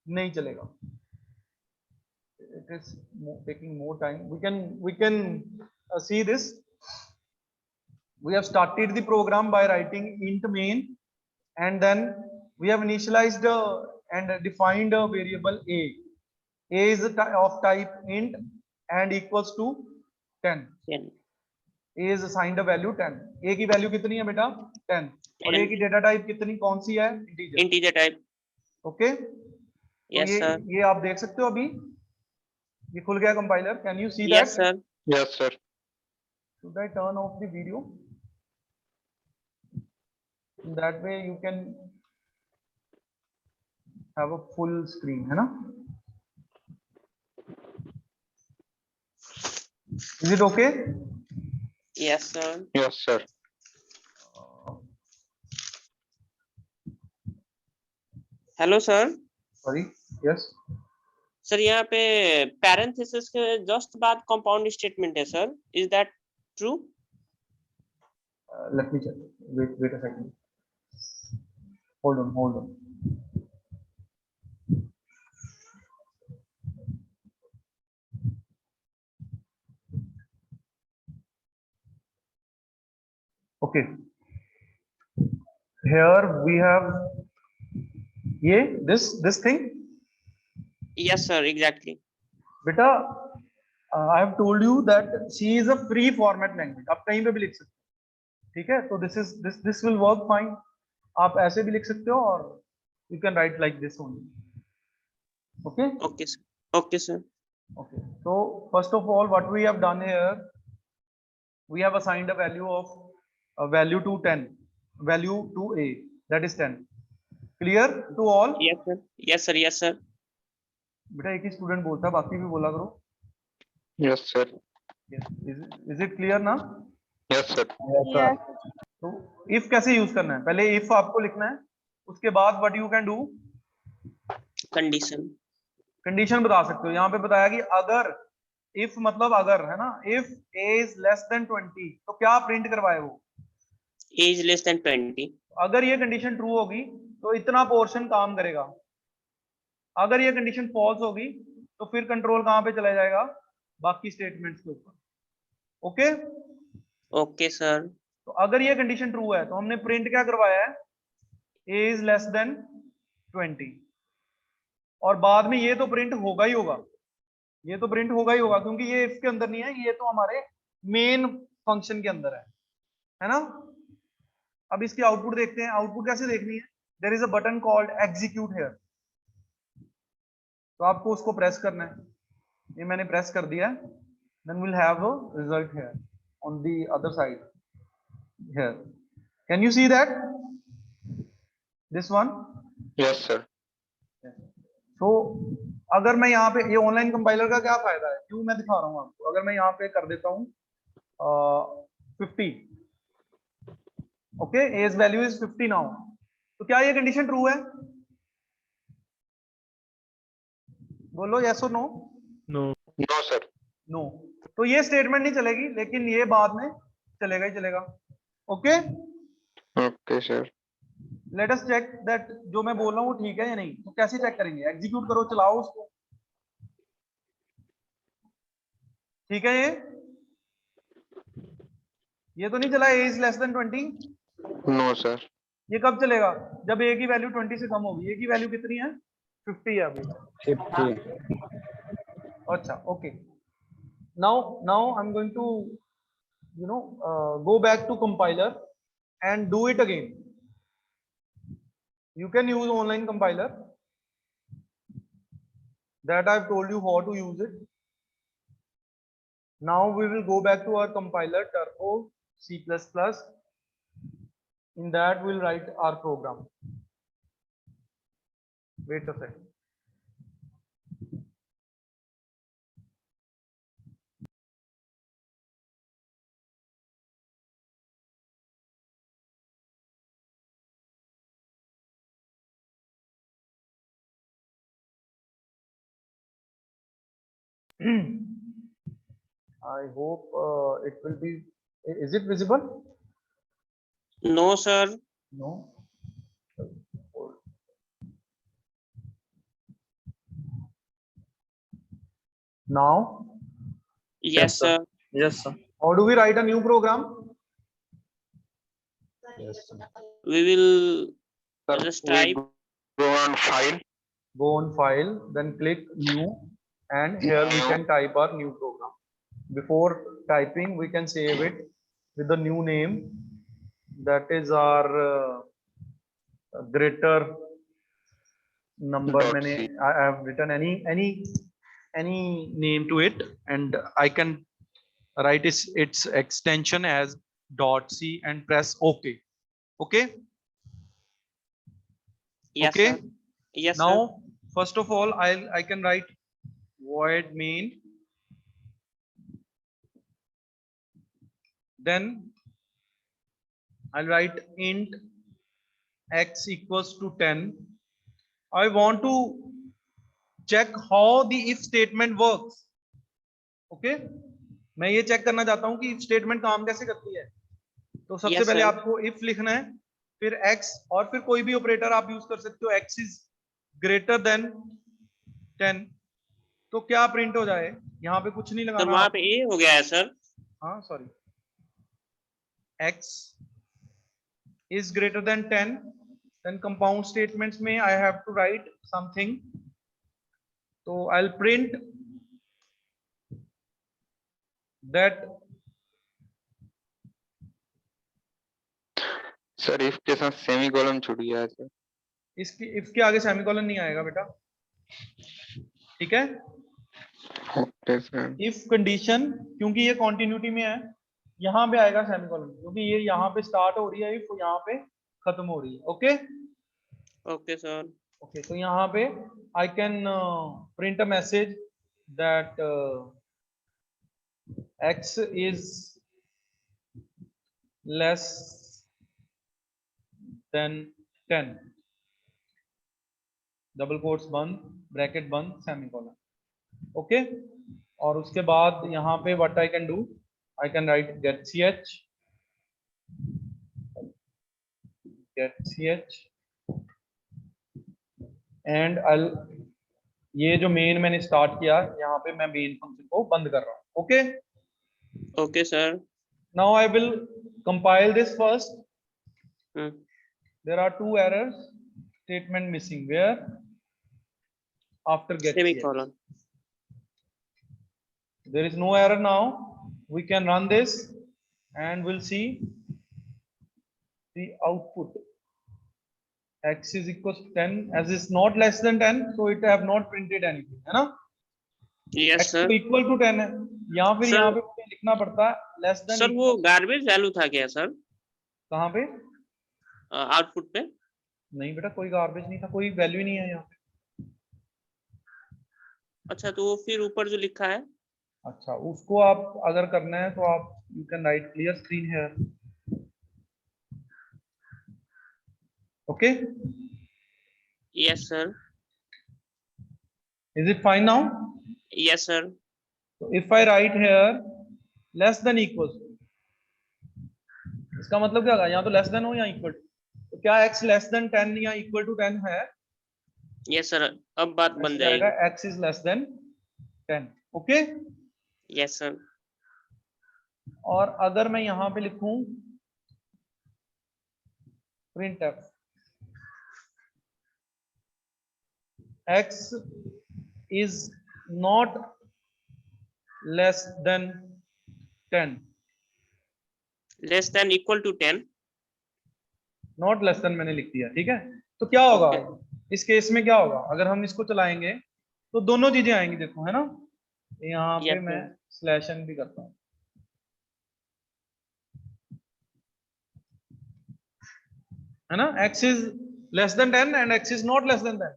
नहीं चलेगा. It is taking more time. We can see this. We have started the program by writing int main and then we have initialized and defined a variable a. A is of type int and equals to 10. Then A is assigned a value 10. A की वैल्यू कितनी है बेटा 10 और A की डेटा टाइप कितनी कौन सी है integer. integer type. Okay. Yes, sir. ये आप देख सकते हो अभी ये खुल गया compiler. Can you see that? Yes, sir. Yes, sir. Should I turn off the video? That way you can have a full screen, है ना? Is it okay? Yes, sir. Yes, sir. Hello, sir. Sorry. Yes. Sir यहाँ पे parenthesis के just बाद compound statement है sir. Is that true? Let me check. Wait a second. Hold on. Okay. Here we have this thing. Yes, sir. Exactly. बेटा I have told you that C is a free format language. आप कहीं पे भी लिख सकते हो. ठीक है. तो this will work fine. आप ऐसे भी लिख सकते हो और you can write like this only. Okay. Okay, sir. Okay, sir. Okay. So first of all, what we have done here, we have assigned a value to 10, value to A, that is 10. Clear to all? Yes, sir. Yes, sir. Yes, sir. बेटा एक ही स्टूडेंट बोलता है बाकी भी बोला करो. Yes, sir. Yes. Is it clear now? Yes, sir. Yes. तो if कैसे यूज करना है? पहले if आपको लिखना है उसके बाद what you can do, Condition. Condition बता सकते हो. यहाँ पे बताया कि अगर if मतलब अगर है ना, if A is less than 20 तो क्या प्रिंट करवाए वो? Age less than 20. अगर ये कंडीशन ट्रू होगी तो इतना पोर्शन काम करेगा. अगर ये कंडीशन फॉल्स होगी तो फिर कंट्रोल कहाँ पे चला जाएगा, बाकी स्टेटमेंट्स के ऊपर। Okay, okay sir. तो अगर ये कंडीशन ट्रू है तो हमने प्रिंट क्या करवाया है, a इज लेस देन 20, और बाद में ये तो प्रिंट होगा ही होगा, ये तो प्रिंट होगा ही होगा, क्योंकि ये इसके अंदर नहीं है, ये तो हमारे मेन फंक्शन के अंदर है ना। अब इसकी आउटपुट देखते हैं, आउटपुट कैसे देखनी है, there is a button called execute here, तो आपको उसको प्रेस करना है, ये मैंने प्रेस कर दिया, then will have a result here on the other side here, can you see that this one. Yes sir. तो अगर मैं यहाँ पे, ये ऑनलाइन कंपाइलर का क्या फायदा है, क्यों मैं दिखा रहा हूँ आपको, अगर मैं यहाँ पे कर देता हूँ 50, okay, age value is 50 now, तो क्या ये कंडीशन ट्रू है, बोलो यस और no. No. No sir. No, तो ये स्टेटमेंट नहीं चलेगी, लेकिन ये बाद में चलेगा ही चलेगा। Okay, okay sir. Let us check that जो मैं बोल रहा हूँ वो ठीक है या नहीं। तो कैसे चेक करेंगे, एग्जीक्यूट करो, चलाओ उसको, ठीक है, ये तो नहीं चला, A is less than 20, no sir. ये कब चलेगा, जब ए की वैल्यू 20 से कम होगी, ए की वैल्यू कितनी है, 50 है अभी। 50। अच्छा, okay, now I am going to go back to compiler and do it again. You can use online compiler that I've told you how to use it. Now we will go back to our compiler Turbo C++. In that we'll write our program. Wait a second. I hope it will be. Is it visible? No sir. No. Now, Yes sir. Yes sir. how do we write a new program? We will Sir, just we type. go on file. Go on file, then click new, and here we can type our new program. Before typing, we can save it with the new name, that is our greater number. I have written any name to it, and I can write its extension as .c and press OK. Okay. Yes Okay. sir. Yes Now, sir. first of all, I can write void main, then I'll write int x equals to 10. I want to check how the if statement works. Okay, मैं ये चेक करना चाहता हूँ कि if statement काम कैसे करती है। तो सबसे Yes, पहले sir. आपको if लिखना है, फिर x, और फिर कोई भी ऑपरेटर आप यूज कर सकते हो, x is greater than 10, तो क्या प्रिंट हो जाए, यहाँ पे कुछ नहीं सर लगाना। वहां पे ए हो गया है सर। हाँ sorry, x is greater than 10, then compound statements में I have to write something. So I'll print that sir if के साथ सेमीकोलन छूट गया है सर। इसके आगे सेमीकोलन नहीं आएगा बेटा, ठीक है। Okay sir. इफ कंडीशन, क्योंकि ये कॉन्टिन्यूटी में है, यहाँ पे आएगा सेमीकोलन, क्योंकि ये यहाँ पे स्टार्ट हो रही है, इफ यहाँ पे खत्म हो रही है। Okay okay sir. ओके, तो यहाँ पे I can print a message that x is less than 10, double quotes बंद, ब्रैकेट बंद, सेमीकोलन। ओके, और उसके बाद यहाँ पे what I can do, I can write get ch and I'll ये जो मेन मैंने स्टार्ट किया, यहाँ पे मैं मेन फंक्शन को बंद कर रहा हूँ. Okay, Okay, sir. Now I will compile this first. Hmm. There are two errors. Statement missing. Where? After get CX. Semicolon. There is no error now. We can run this and we'll see the output. X is equals to 10. As is not less than 10, so it have not printed anything. है ना? Yes, X sir. तो equal to 10 है. यहाँ फिर Sir- यहाँ पे मुझे लिखना पड़ता है less than. सर वो गार्बेज वैल्यू था क्या सर कहाँ पे? आउटपुट पे? नहीं बेटा, कोई गार्बेज नहीं था, कोई वैल्यू ही नहीं है यहाँ पे. अच्छा, तो वो फिर ऊपर जो लिखा है. अच्छा, उसको आप अगर करना है तो आप you can write clear screen here. Okay, Yes, sir. Is it fine now? Yes, sir. So if I write here less than equals, इसका मतलब क्या होगा? यहाँ तो लेस देन हो या इक्वल, तो क्या x लेस देन 10 या इक्वल टू 10 है? Yes, sir. अब बात बन जाएगा जाएगी. x is less than 10. Okay, Yes, sir. और अगर मैं यहाँ पे लिखूं printf x is not less than 10, Less than equal to 10. Not less than मैंने लिख दिया. ठीक है, तो क्या होगा इस केस में? क्या होगा अगर हम इसको चलाएंगे? तो दोनों चीजें आएंगी, देखो, है ना? यहाँ पे Yes, मैं sir. स्लैश एन भी करता हूँ, है ना? x is less then 10 and x is not less than 10.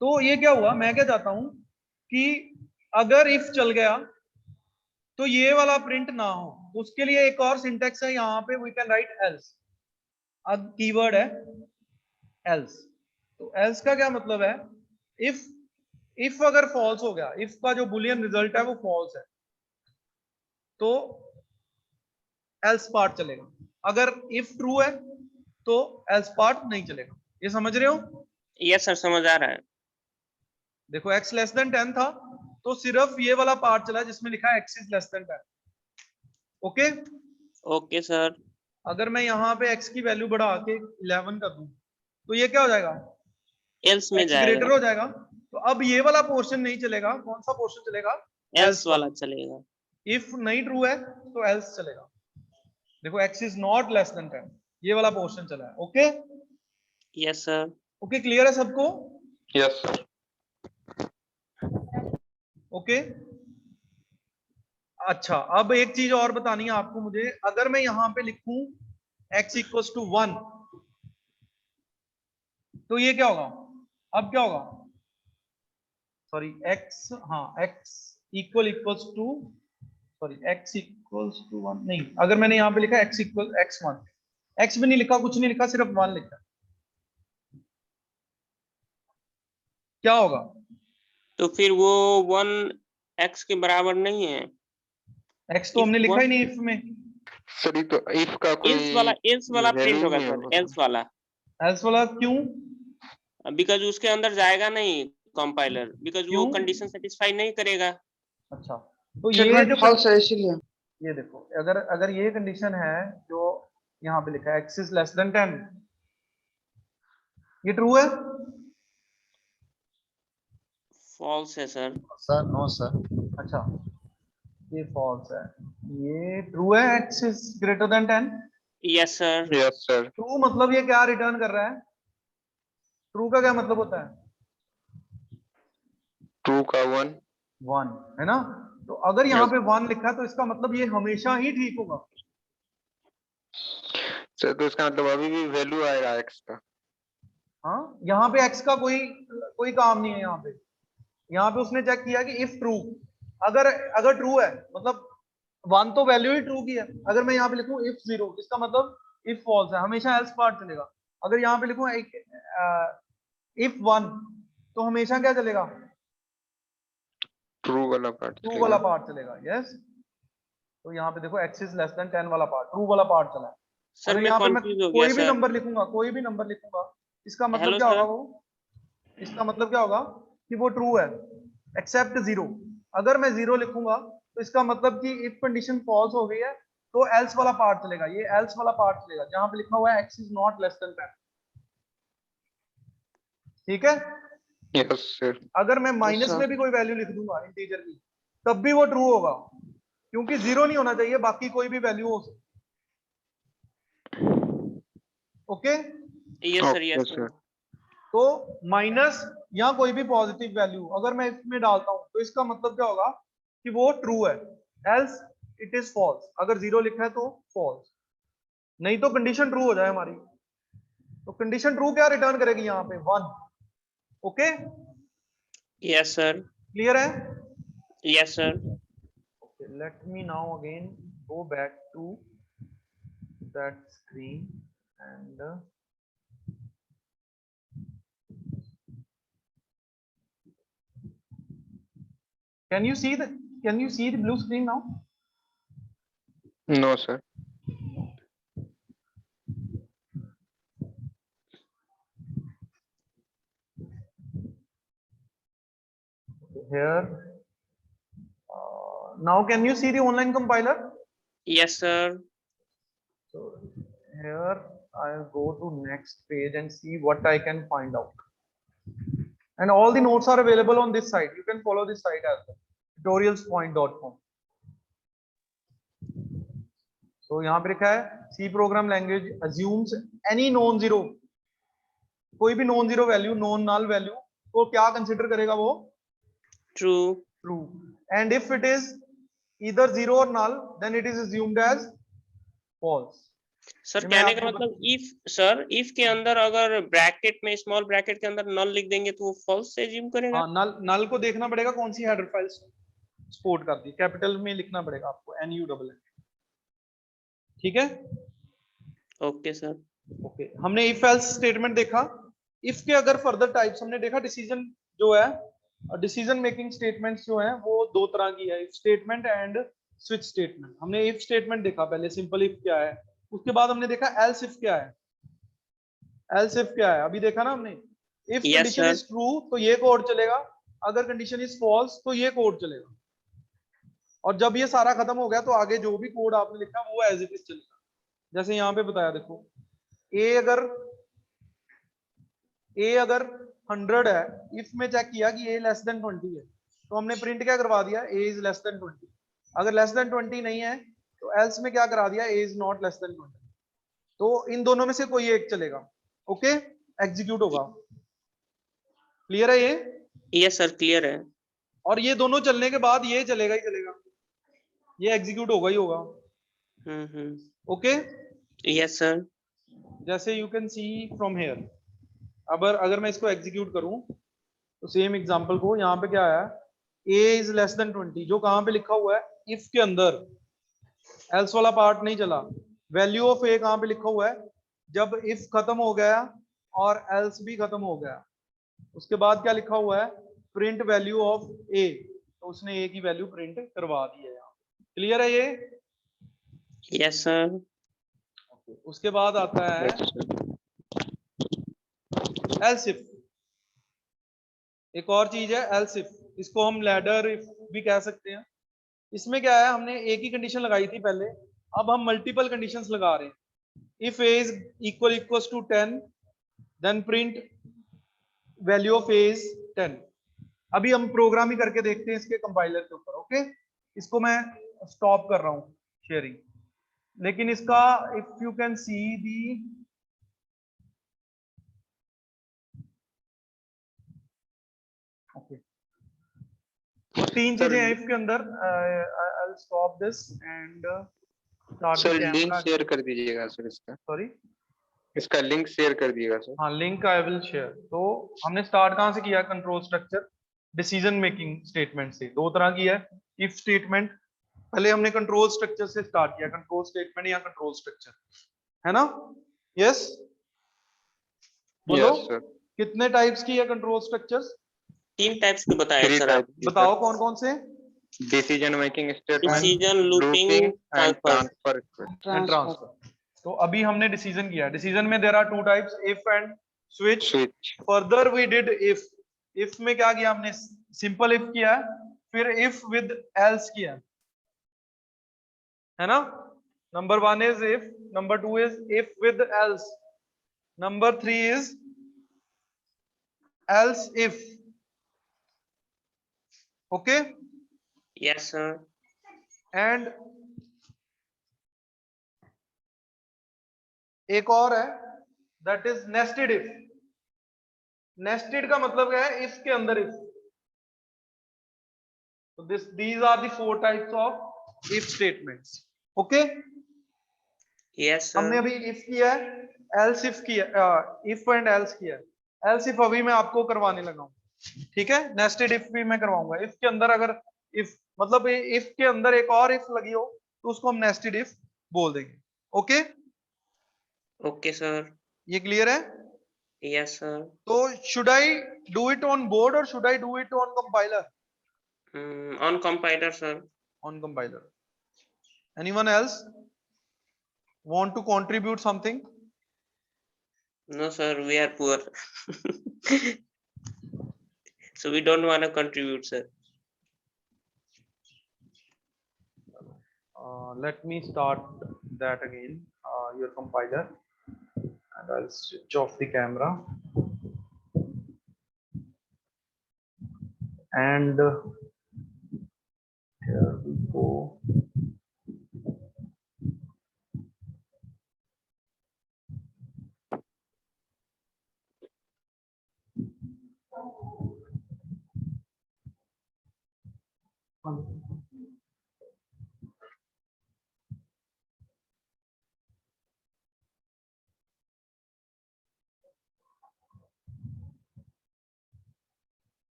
तो ये क्या हुआ? मैं क्या चाहता हूं कि अगर इफ चल गया तो ये वाला प्रिंट ना हो. उसके लिए एक और सिंटेक्स है यहाँ पे, वी कैन राइट एल्स. अब कीवर्ड है एल्स. तो एल्स का क्या मतलब है? इफ अगर फॉल्स हो गया, इफ का जो बुलियन रिजल्ट है वो फॉल्स है, तो एल्स पार्ट चलेगा. अगर इफ ट्रू है तो एल्स पार्ट नहीं चलेगा. ये समझ रहे हो? Yes, sir. समझ आ रहा है. देखो x लेस देन 10 था, तो सिर्फ ये वाला पार्ट चला जिसमें लिखा है x is less then 10. Okay, Okay, sir. अगर मैं यहाँ पे x की वैल्यू बढ़ा के 11 कर दूं, तो ये क्या हो जाएगा? Else में x ग्रेटर जाएगा. हो जाएगा. तो अब ये वाला पोर्शन नहीं चलेगा. कौन सा पोर्शन चलेगा? Else वाला चलेगा. इफ नहीं ट्रू है तो एल्स चलेगा. देखो x is not less than 10, ये वाला पोर्शन चला है. Okay, Yes, sir. Okay, clear है सबको? Yes sir. ओके, अच्छा, अब एक चीज और बतानी है आपको मुझे. अगर मैं यहाँ पे लिखूं x इक्वल्स टू 1, तो ये क्या होगा? अब क्या होगा? सॉरी, x, हाँ, x equals to, sorry, x equals to 1 नहीं, अगर मैंने यहाँ पे लिखा x इक्वल x1, x भी नहीं लिखा, कुछ नहीं लिखा, सिर्फ 1 लिखा, क्या होगा? तो फिर वो 1 x के बराबर नहीं है. x तो हमने लिखा ही नहीं इफ में. सर तो इफ का कोई else वाला value प्रिंट होगा नहीं सर. होगा. else वाला. एल्स वाला क्यों? बिकॉज उसके अंदर जाएगा नहीं कंपाइलर, बिकॉज वो क्यों? कंडीशन सेटिस्फाई नहीं करेगा. अच्छा, तो ये स्टेटमेंट जो फॉल्स है इसीलिए. ये देखो, अगर ये कंडीशन है जो यहाँ पे लिखा है x इज लेस देन 10, ये ट्रू है? फॉल्स है सर. Sir no sir. अच्छा, ये फॉल्स है. ये ट्रू है, x is greater than 10. Yes sir. Yes sir. True मतलब ये क्या रिटर्न कर रहा है? ट्रू का क्या मतलब होता है? 2 का 1. 1, है ना? तो अगर यहाँ पे 1 लिखा है तो इसका मतलब ये हमेशा ही ठीक होगा. सर तो इसका मतलब अभी भी वैल्यू आएगा x का. हाँ, यहाँ पे x का कोई काम नहीं है. यहाँ पे उसने चेक किया कि इफ ट्रू, अगर ट्रू है मतलब 1 तो वैल्यू ही ट्रू की है. अगर मैं यहाँ पे लिखूं इफ 0, इसका मतलब इफ फॉल्स है, हमेशा एल्स पार्ट चलेगा. अगर यहाँ पे लिखूं इफ 1, तो हमेशा क्या चलेगा? ट्रू वाला पार्ट. ट्रू वाला पार्ट चलेगा. यस, तो यहाँ पे देखो x इज लेस देन 10 वाला पार्ट, ट्रू वाला पार्ट चला है. सर अगर मैं यहाँ पे मैं कंफ्यूज हो गया कोई भी सर. नंबर लिखूंगा, इसका मतलब Hello, क्या होगा? sir. वो इसका मतलब क्या होगा? कि वो ट्रू है, एक्सेप्ट 0। अगर मैं 0 लिखूंगा तो इसका मतलब कि इफ कंडीशन फॉल्स हो गई है तो एल्स वाला पार्ट चलेगा, ये एल्स वाला पार्ट चलेगा जहां पे लिखा हुआ है x is not less than 10। ठीक है, यस सर। अगर मैं माइनस में भी कोई वैल्यू लिख दूंगा इंटीजर की तब भी वो ट्रू होगा, क्योंकि 0 नहीं होना चाहिए, बाकी कोई भी वैल्यू हो सकती। Okay, yes sir, okay yes sir. Sir. तो माइनस या कोई भी पॉजिटिव वैल्यू अगर मैं इसमें डालता हूं तो इसका मतलब क्या होगा कि वो ट्रू है, एल्स इट इज फॉल्स। अगर 0 लिखा है तो फॉल्स, नहीं तो कंडीशन ट्रू हो जाए हमारी। तो कंडीशन ट्रू क्या रिटर्न करेगी यहाँ पे? 1। ओके, यस सर, क्लियर है? Yes sir. Okay, let me now again go back to that screen and can you see the blue screen now? No sir. Here now can you see the online compiler? Yes sir. So here I'll go to next page and see what I can find out. And all the notes are available on this site. You can follow this site as well, tutorialspoint.com. So यहाँ पे लिखा है C program language assumes any non-zero, कोई भी non zero value, non null value को क्या कंसिडर करेगा? वो true. True. And if it is either zero or null then it is assumed as false. Sir कहने का मतलब इफ के अंदर अगर ब्रैकेट में, स्मॉल ब्रैकेट के अंदर नल लिख देंगे तो वो फॉल्स से अज्यूम करेगा? हाँ, नल को देखना पड़ेगा कौन सी हेडर फाइल सपोर्ट करती है, कैपिटल में लिखना पड़ेगा आपको NULL। ठीक है, ओके सर। ओके, हमने इफ एल्स स्टेटमेंट देखा। इफ के अगर फर्दर टाइप्स हमने देखा, डिसीजन जो है, डिसीजन मेकिंग स्टेटमेंट्स जो है वो दो तरह की है, if statement and switch statement. हमने इफ स्टेटमेंट देखा पहले, सिंपल इफ क्या है, उसके बाद हमने देखा एल्स इफ क्या है। एल्स इफ क्या है अभी देखा ना हमने। इफ कंडीशन इज ट्रू तो ये कोड चलेगा, अगर कंडीशन इज फॉल्स तो ये कोड चलेगा। और जब ये सारा खत्म हो गया तो आगे जो भी कोड आपने लिखा वो एज इट इज चलेगा। जैसे यहाँ पे बताया, देखो ए अगर 100 है, इफ में चेक किया कि ए लेस देन 20 है तो हमने प्रिंट क्या करवा दिया? ए इज लेस देन 20। अगर लेस देन 20 नहीं है तो एल्स में क्या करा दिया? ए इज नॉट लेस देन 20। तो इन दोनों में से कोई एक चलेगा। ओके, एग्जीक्यूट होगा। क्लियर है ये? यस सर, क्लियर है। और ये दोनों चलने के बाद ये चलेगा ही चलेगा, ये एग्जीक्यूट होगा ही होगा। Okay, yes sir. जैसे you can see from here, अगर मैं इसको एग्जीक्यूट करूं तो सेम एग्जांपल को, यहाँ पे क्या है? a इज लेस देन 20, जो कहां पे लिखा हुआ है? इफ के अंदर। एल्स वाला पार्ट नहीं चला। वैल्यू ऑफ a कहां पे लिखा हुआ है? जब इफ खत्म हो गया और एल्स भी खत्म हो गया, उसके बाद क्या लिखा हुआ है? Print value of a। तो उसने a की वैल्यू प्रिंट करवा दी है यहाँ। क्लियर है ये? Yes sir. उसके बाद आता है एल्स इफ। एक और चीज है एल्स इफ, इसको हम लैडर इफ भी कह सकते हैं। इसमें क्या है? हमने एक ही कंडीशन लगाई थी पहले, अब हम मल्टीपल कंडीशंस लगा रहे हैं। If a is equal to 10 then print value of a is 10। अभी हम प्रोग्राम ही करके देखते हैं इसके कंपाइलर के ऊपर। ओके, इसको मैं स्टॉप कर रहा हूं शेयरिंग, लेकिन इसका if you can C the, okay, तो तीन चीजें हैं इफ के अंदर। I will stop this and start the sir link camera. Share कर दीजिएगा सर इसका। सॉरी, इसका लिंक शेयर कर दीजिएगा सर। हाँ, लिंक आई विल शेयर। तो हमने स्टार्ट कहां से किया? Control structure decision making statement से। दो तरह की है इफ स्टेटमेंट। पहले हमने कंट्रोल स्ट्रक्चर से स्टार्ट किया, कंट्रोल स्टेटमेंट या कंट्रोल स्ट्रक्चर, है ना? यस, बोलो। Yes sir. कितने टाइप्स की है कंट्रोल स्ट्रक्चर्स? 3 टाइप्स के बताए सर आप। बताओ कौन कौन से? Decision making statement, decision, looping and transfer. Transfer. तो अभी हमने डिसीजन किया। डिसीजन में there are 2 types, if and switch. Switch. Further we did if, if में क्या किया हमने, सिंपल इफ किया, फिर इफ विद एल्स किया, है ना। Number 1 is if, number 2 is if with else, number 3 is else if. Okay, Yes, sir. And एक और है, that is nested if. Nested का मतलब क्या है, इफ के अंदर if. So these are the 4 types of if statements. Okay, Yes, हमने sir. अभी if किया है, else if किया, if and else किया है। else if अभी मैं आपको करवाने लगा हूँ, ठीक है। nested if भी मैं करवाऊंगा। if के अंदर अगर if मतलब if के अंदर एक और if लगी हो तो उसको हम nested if बोल देंगे। Okay, Okay, sir. ये क्लियर है। Yes, sir. तो should I do it on board or should I do it on compiler? On compiler, sir. On compiler. Anyone else want to contribute something? No, sir, we are poor. So we don't want to contribute, sir. Let me start that again, your compiler, and I'll switch off the camera, and here we go.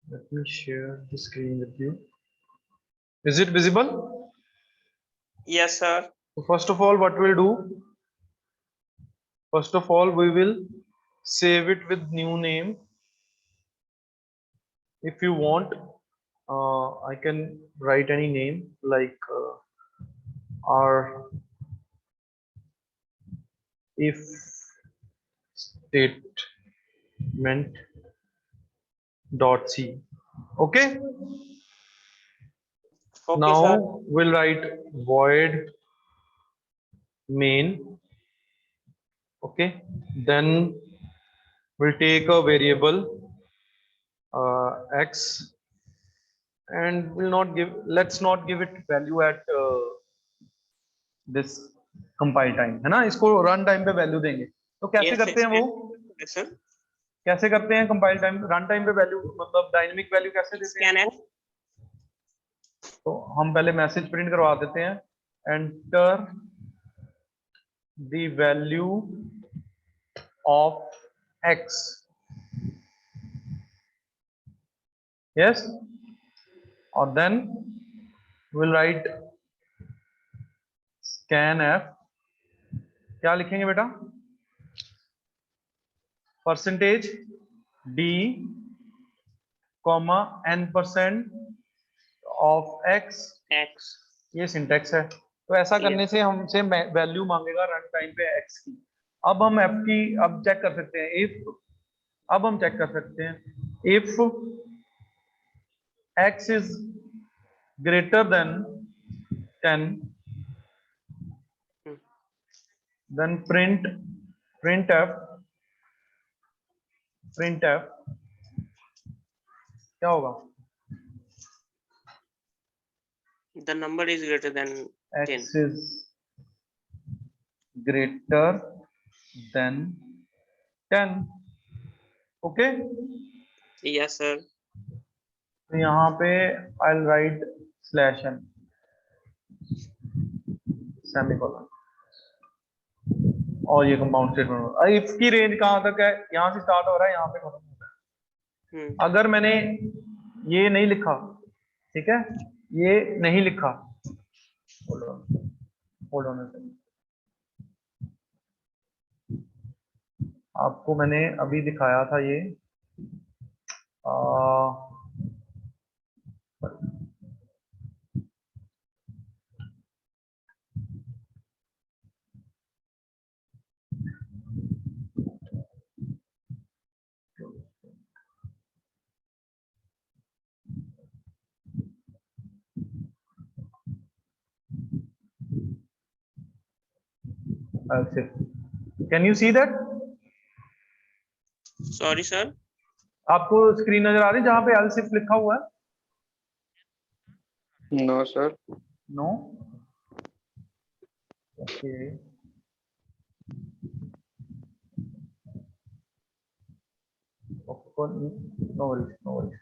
Let me share the screen with you. Is it visible? Yes, sir. So first of all, what we'll do? First of all, we will save it with new name. If you want, I can write any name like our if statement dot c. Okay. Okay, Now sir. we'll write void main. Okay. Then we'll take a variable x, and let's not give it value at this compile time, है ना। इसको run time पे वैल्यू देंगे। तो कैसे Yes, करते हैं वो, yes, sir. कैसे करते हैं कंपाइल टाइम, रन टाइम पे वैल्यू मतलब डायनेमिक वैल्यू कैसे देते हैं Scanf. इसको? तो हम पहले मैसेज प्रिंट करवा देते हैं, enter the value of x। Yes, और देन विल राइट scanf। क्या लिखेंगे बेटा? Percentage d comma n% of x। X. ये सिंटेक्स है। तो ऐसा करने Yes. से हमसे वैल्यू मांगेगा रन टाइम पे x की। अब हम f की अब चेक कर सकते हैं, इफ अब हम चेक कर सकते हैं if x is greater than 10, then printf क्या होगा? The number is greater than 10. x is greater than 10। Okay, Yes, sir. तो यहाँ पे I'll write /n सेमीकोलन, और ये कंपाउंड स्टेटमेंट। इफ की रेंज कहाँ तक है? यहाँ से स्टार्ट हो रहा है, यहाँ पे खत्म होता है। अगर मैंने ये नहीं लिखा, ठीक है, ये नहीं लिखा, होल्ड ऑन आपको मैंने अभी दिखाया था ये else if. Can you see that? Sorry sir, आपको स्क्रीन नजर आ रही है जहां पे else if लिखा हुआ है? No sir. No. Okay. No worries, no worries.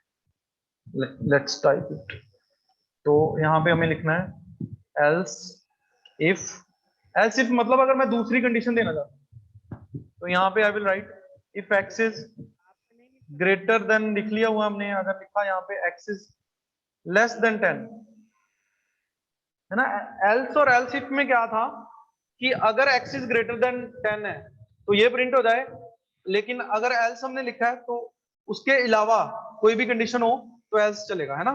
Let's type it. तो यहाँ पे हमें लिखना है else if मतलब अगर मैं दूसरी कंडीशन देना चाहता हूँ तो यहाँ पे I will write if x is greater than, लिख लिया हुआ हमने, अगर लिखा यहाँ पे x is less than 10 है ना। else और else if में क्या था कि अगर x is greater than 10 है तो ये प्रिंट हो जाए, लेकिन अगर else हमने लिखा है तो उसके अलावा कोई भी कंडीशन हो तो else चलेगा, है ना।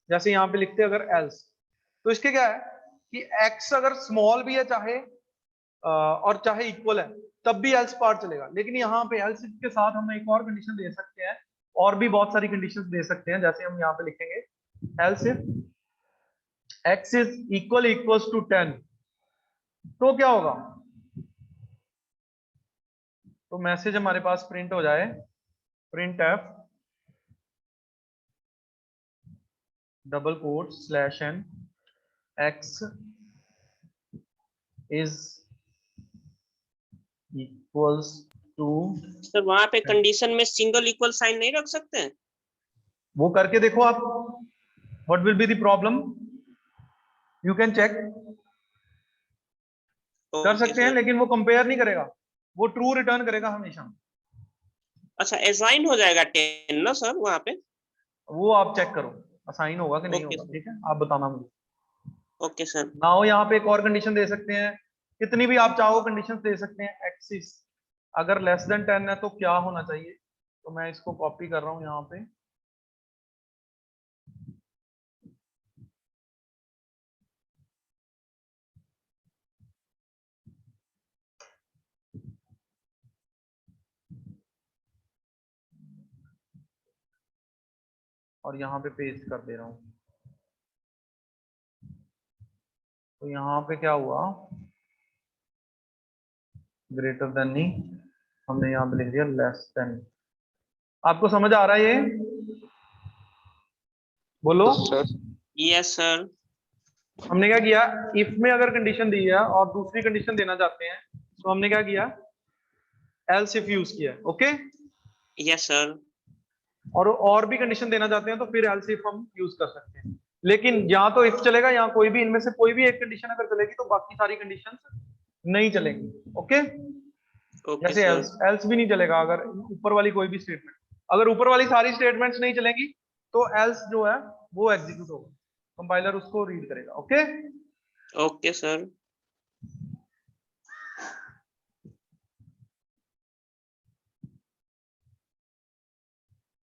जैसे यहाँ पे लिखते हैं अगर else, तो इसके क्या है कि x अगर स्मॉल भी है चाहे और चाहे इक्वल है तब भी else पार्ट चलेगा। लेकिन यहाँ पे else के साथ हम एक और कंडीशन दे सकते हैं, और भी बहुत सारी कंडीशंस दे सकते हैं। जैसे हम यहाँ पे लिखेंगे else if x is equals to 10, तो क्या होगा, तो मैसेज हमारे पास प्रिंट हो जाए print f double quote slash n x is equals to, sir वहां पे कंडीशन में सिंगल इक्वल साइन नहीं रख सकते हैं? वो करके देखो आप, what will be the problem, you can check, कर सकते हैं, लेकिन वो कंपेयर नहीं करेगा, वो ट्रू रिटर्न करेगा हमेशा। अच्छा, असाइन हो जाएगा 10 ना सर वहां पे? वो आप चेक करो असाइन होगा कि नहीं Okay, होगा, ठीक है, आप बताना मुझे। Okay sir. ना हो यहाँ पे एक और कंडीशन दे सकते हैं, कितनी भी आप चाहो कंडीशन दे सकते हैं। एक्सिस अगर लेस देन 10 है तो क्या होना चाहिए, तो मैं इसको कॉपी कर रहा हूँ यहाँ पे, और यहाँ पे पेस्ट कर दे रहा हूँ। तो यहाँ पे क्या हुआ, ग्रेटर देन नहीं, हमने यहाँ पे लिख दिया लेस देन। आपको समझ आ रहा है ये, बोलो। Yes sir. हमने क्या किया, इफ में अगर कंडीशन दी है और दूसरी कंडीशन देना चाहते हैं तो हमने क्या किया, एल्स इफ यूज किया, ओके। Yes sir. और भी कंडीशन देना चाहते हैं तो फिर एल्स इफ हम यूज कर सकते हैं। लेकिन यहाँ तो इफ चलेगा, यहाँ कोई भी इनमें से कोई भी एक कंडीशन अगर चलेगी तो बाकी सारी कंडीशंस नहीं चलेंगी, ओके। जैसे एल्स भी नहीं चलेगा अगर ऊपर वाली कोई भी स्टेटमेंट, अगर ऊपर वाली सारी स्टेटमेंट्स नहीं चलेंगी तो एल्स जो है वो एग्जीक्यूट होगा, कंपाइलर उसको रीड करेगा, ओके। Okay sir.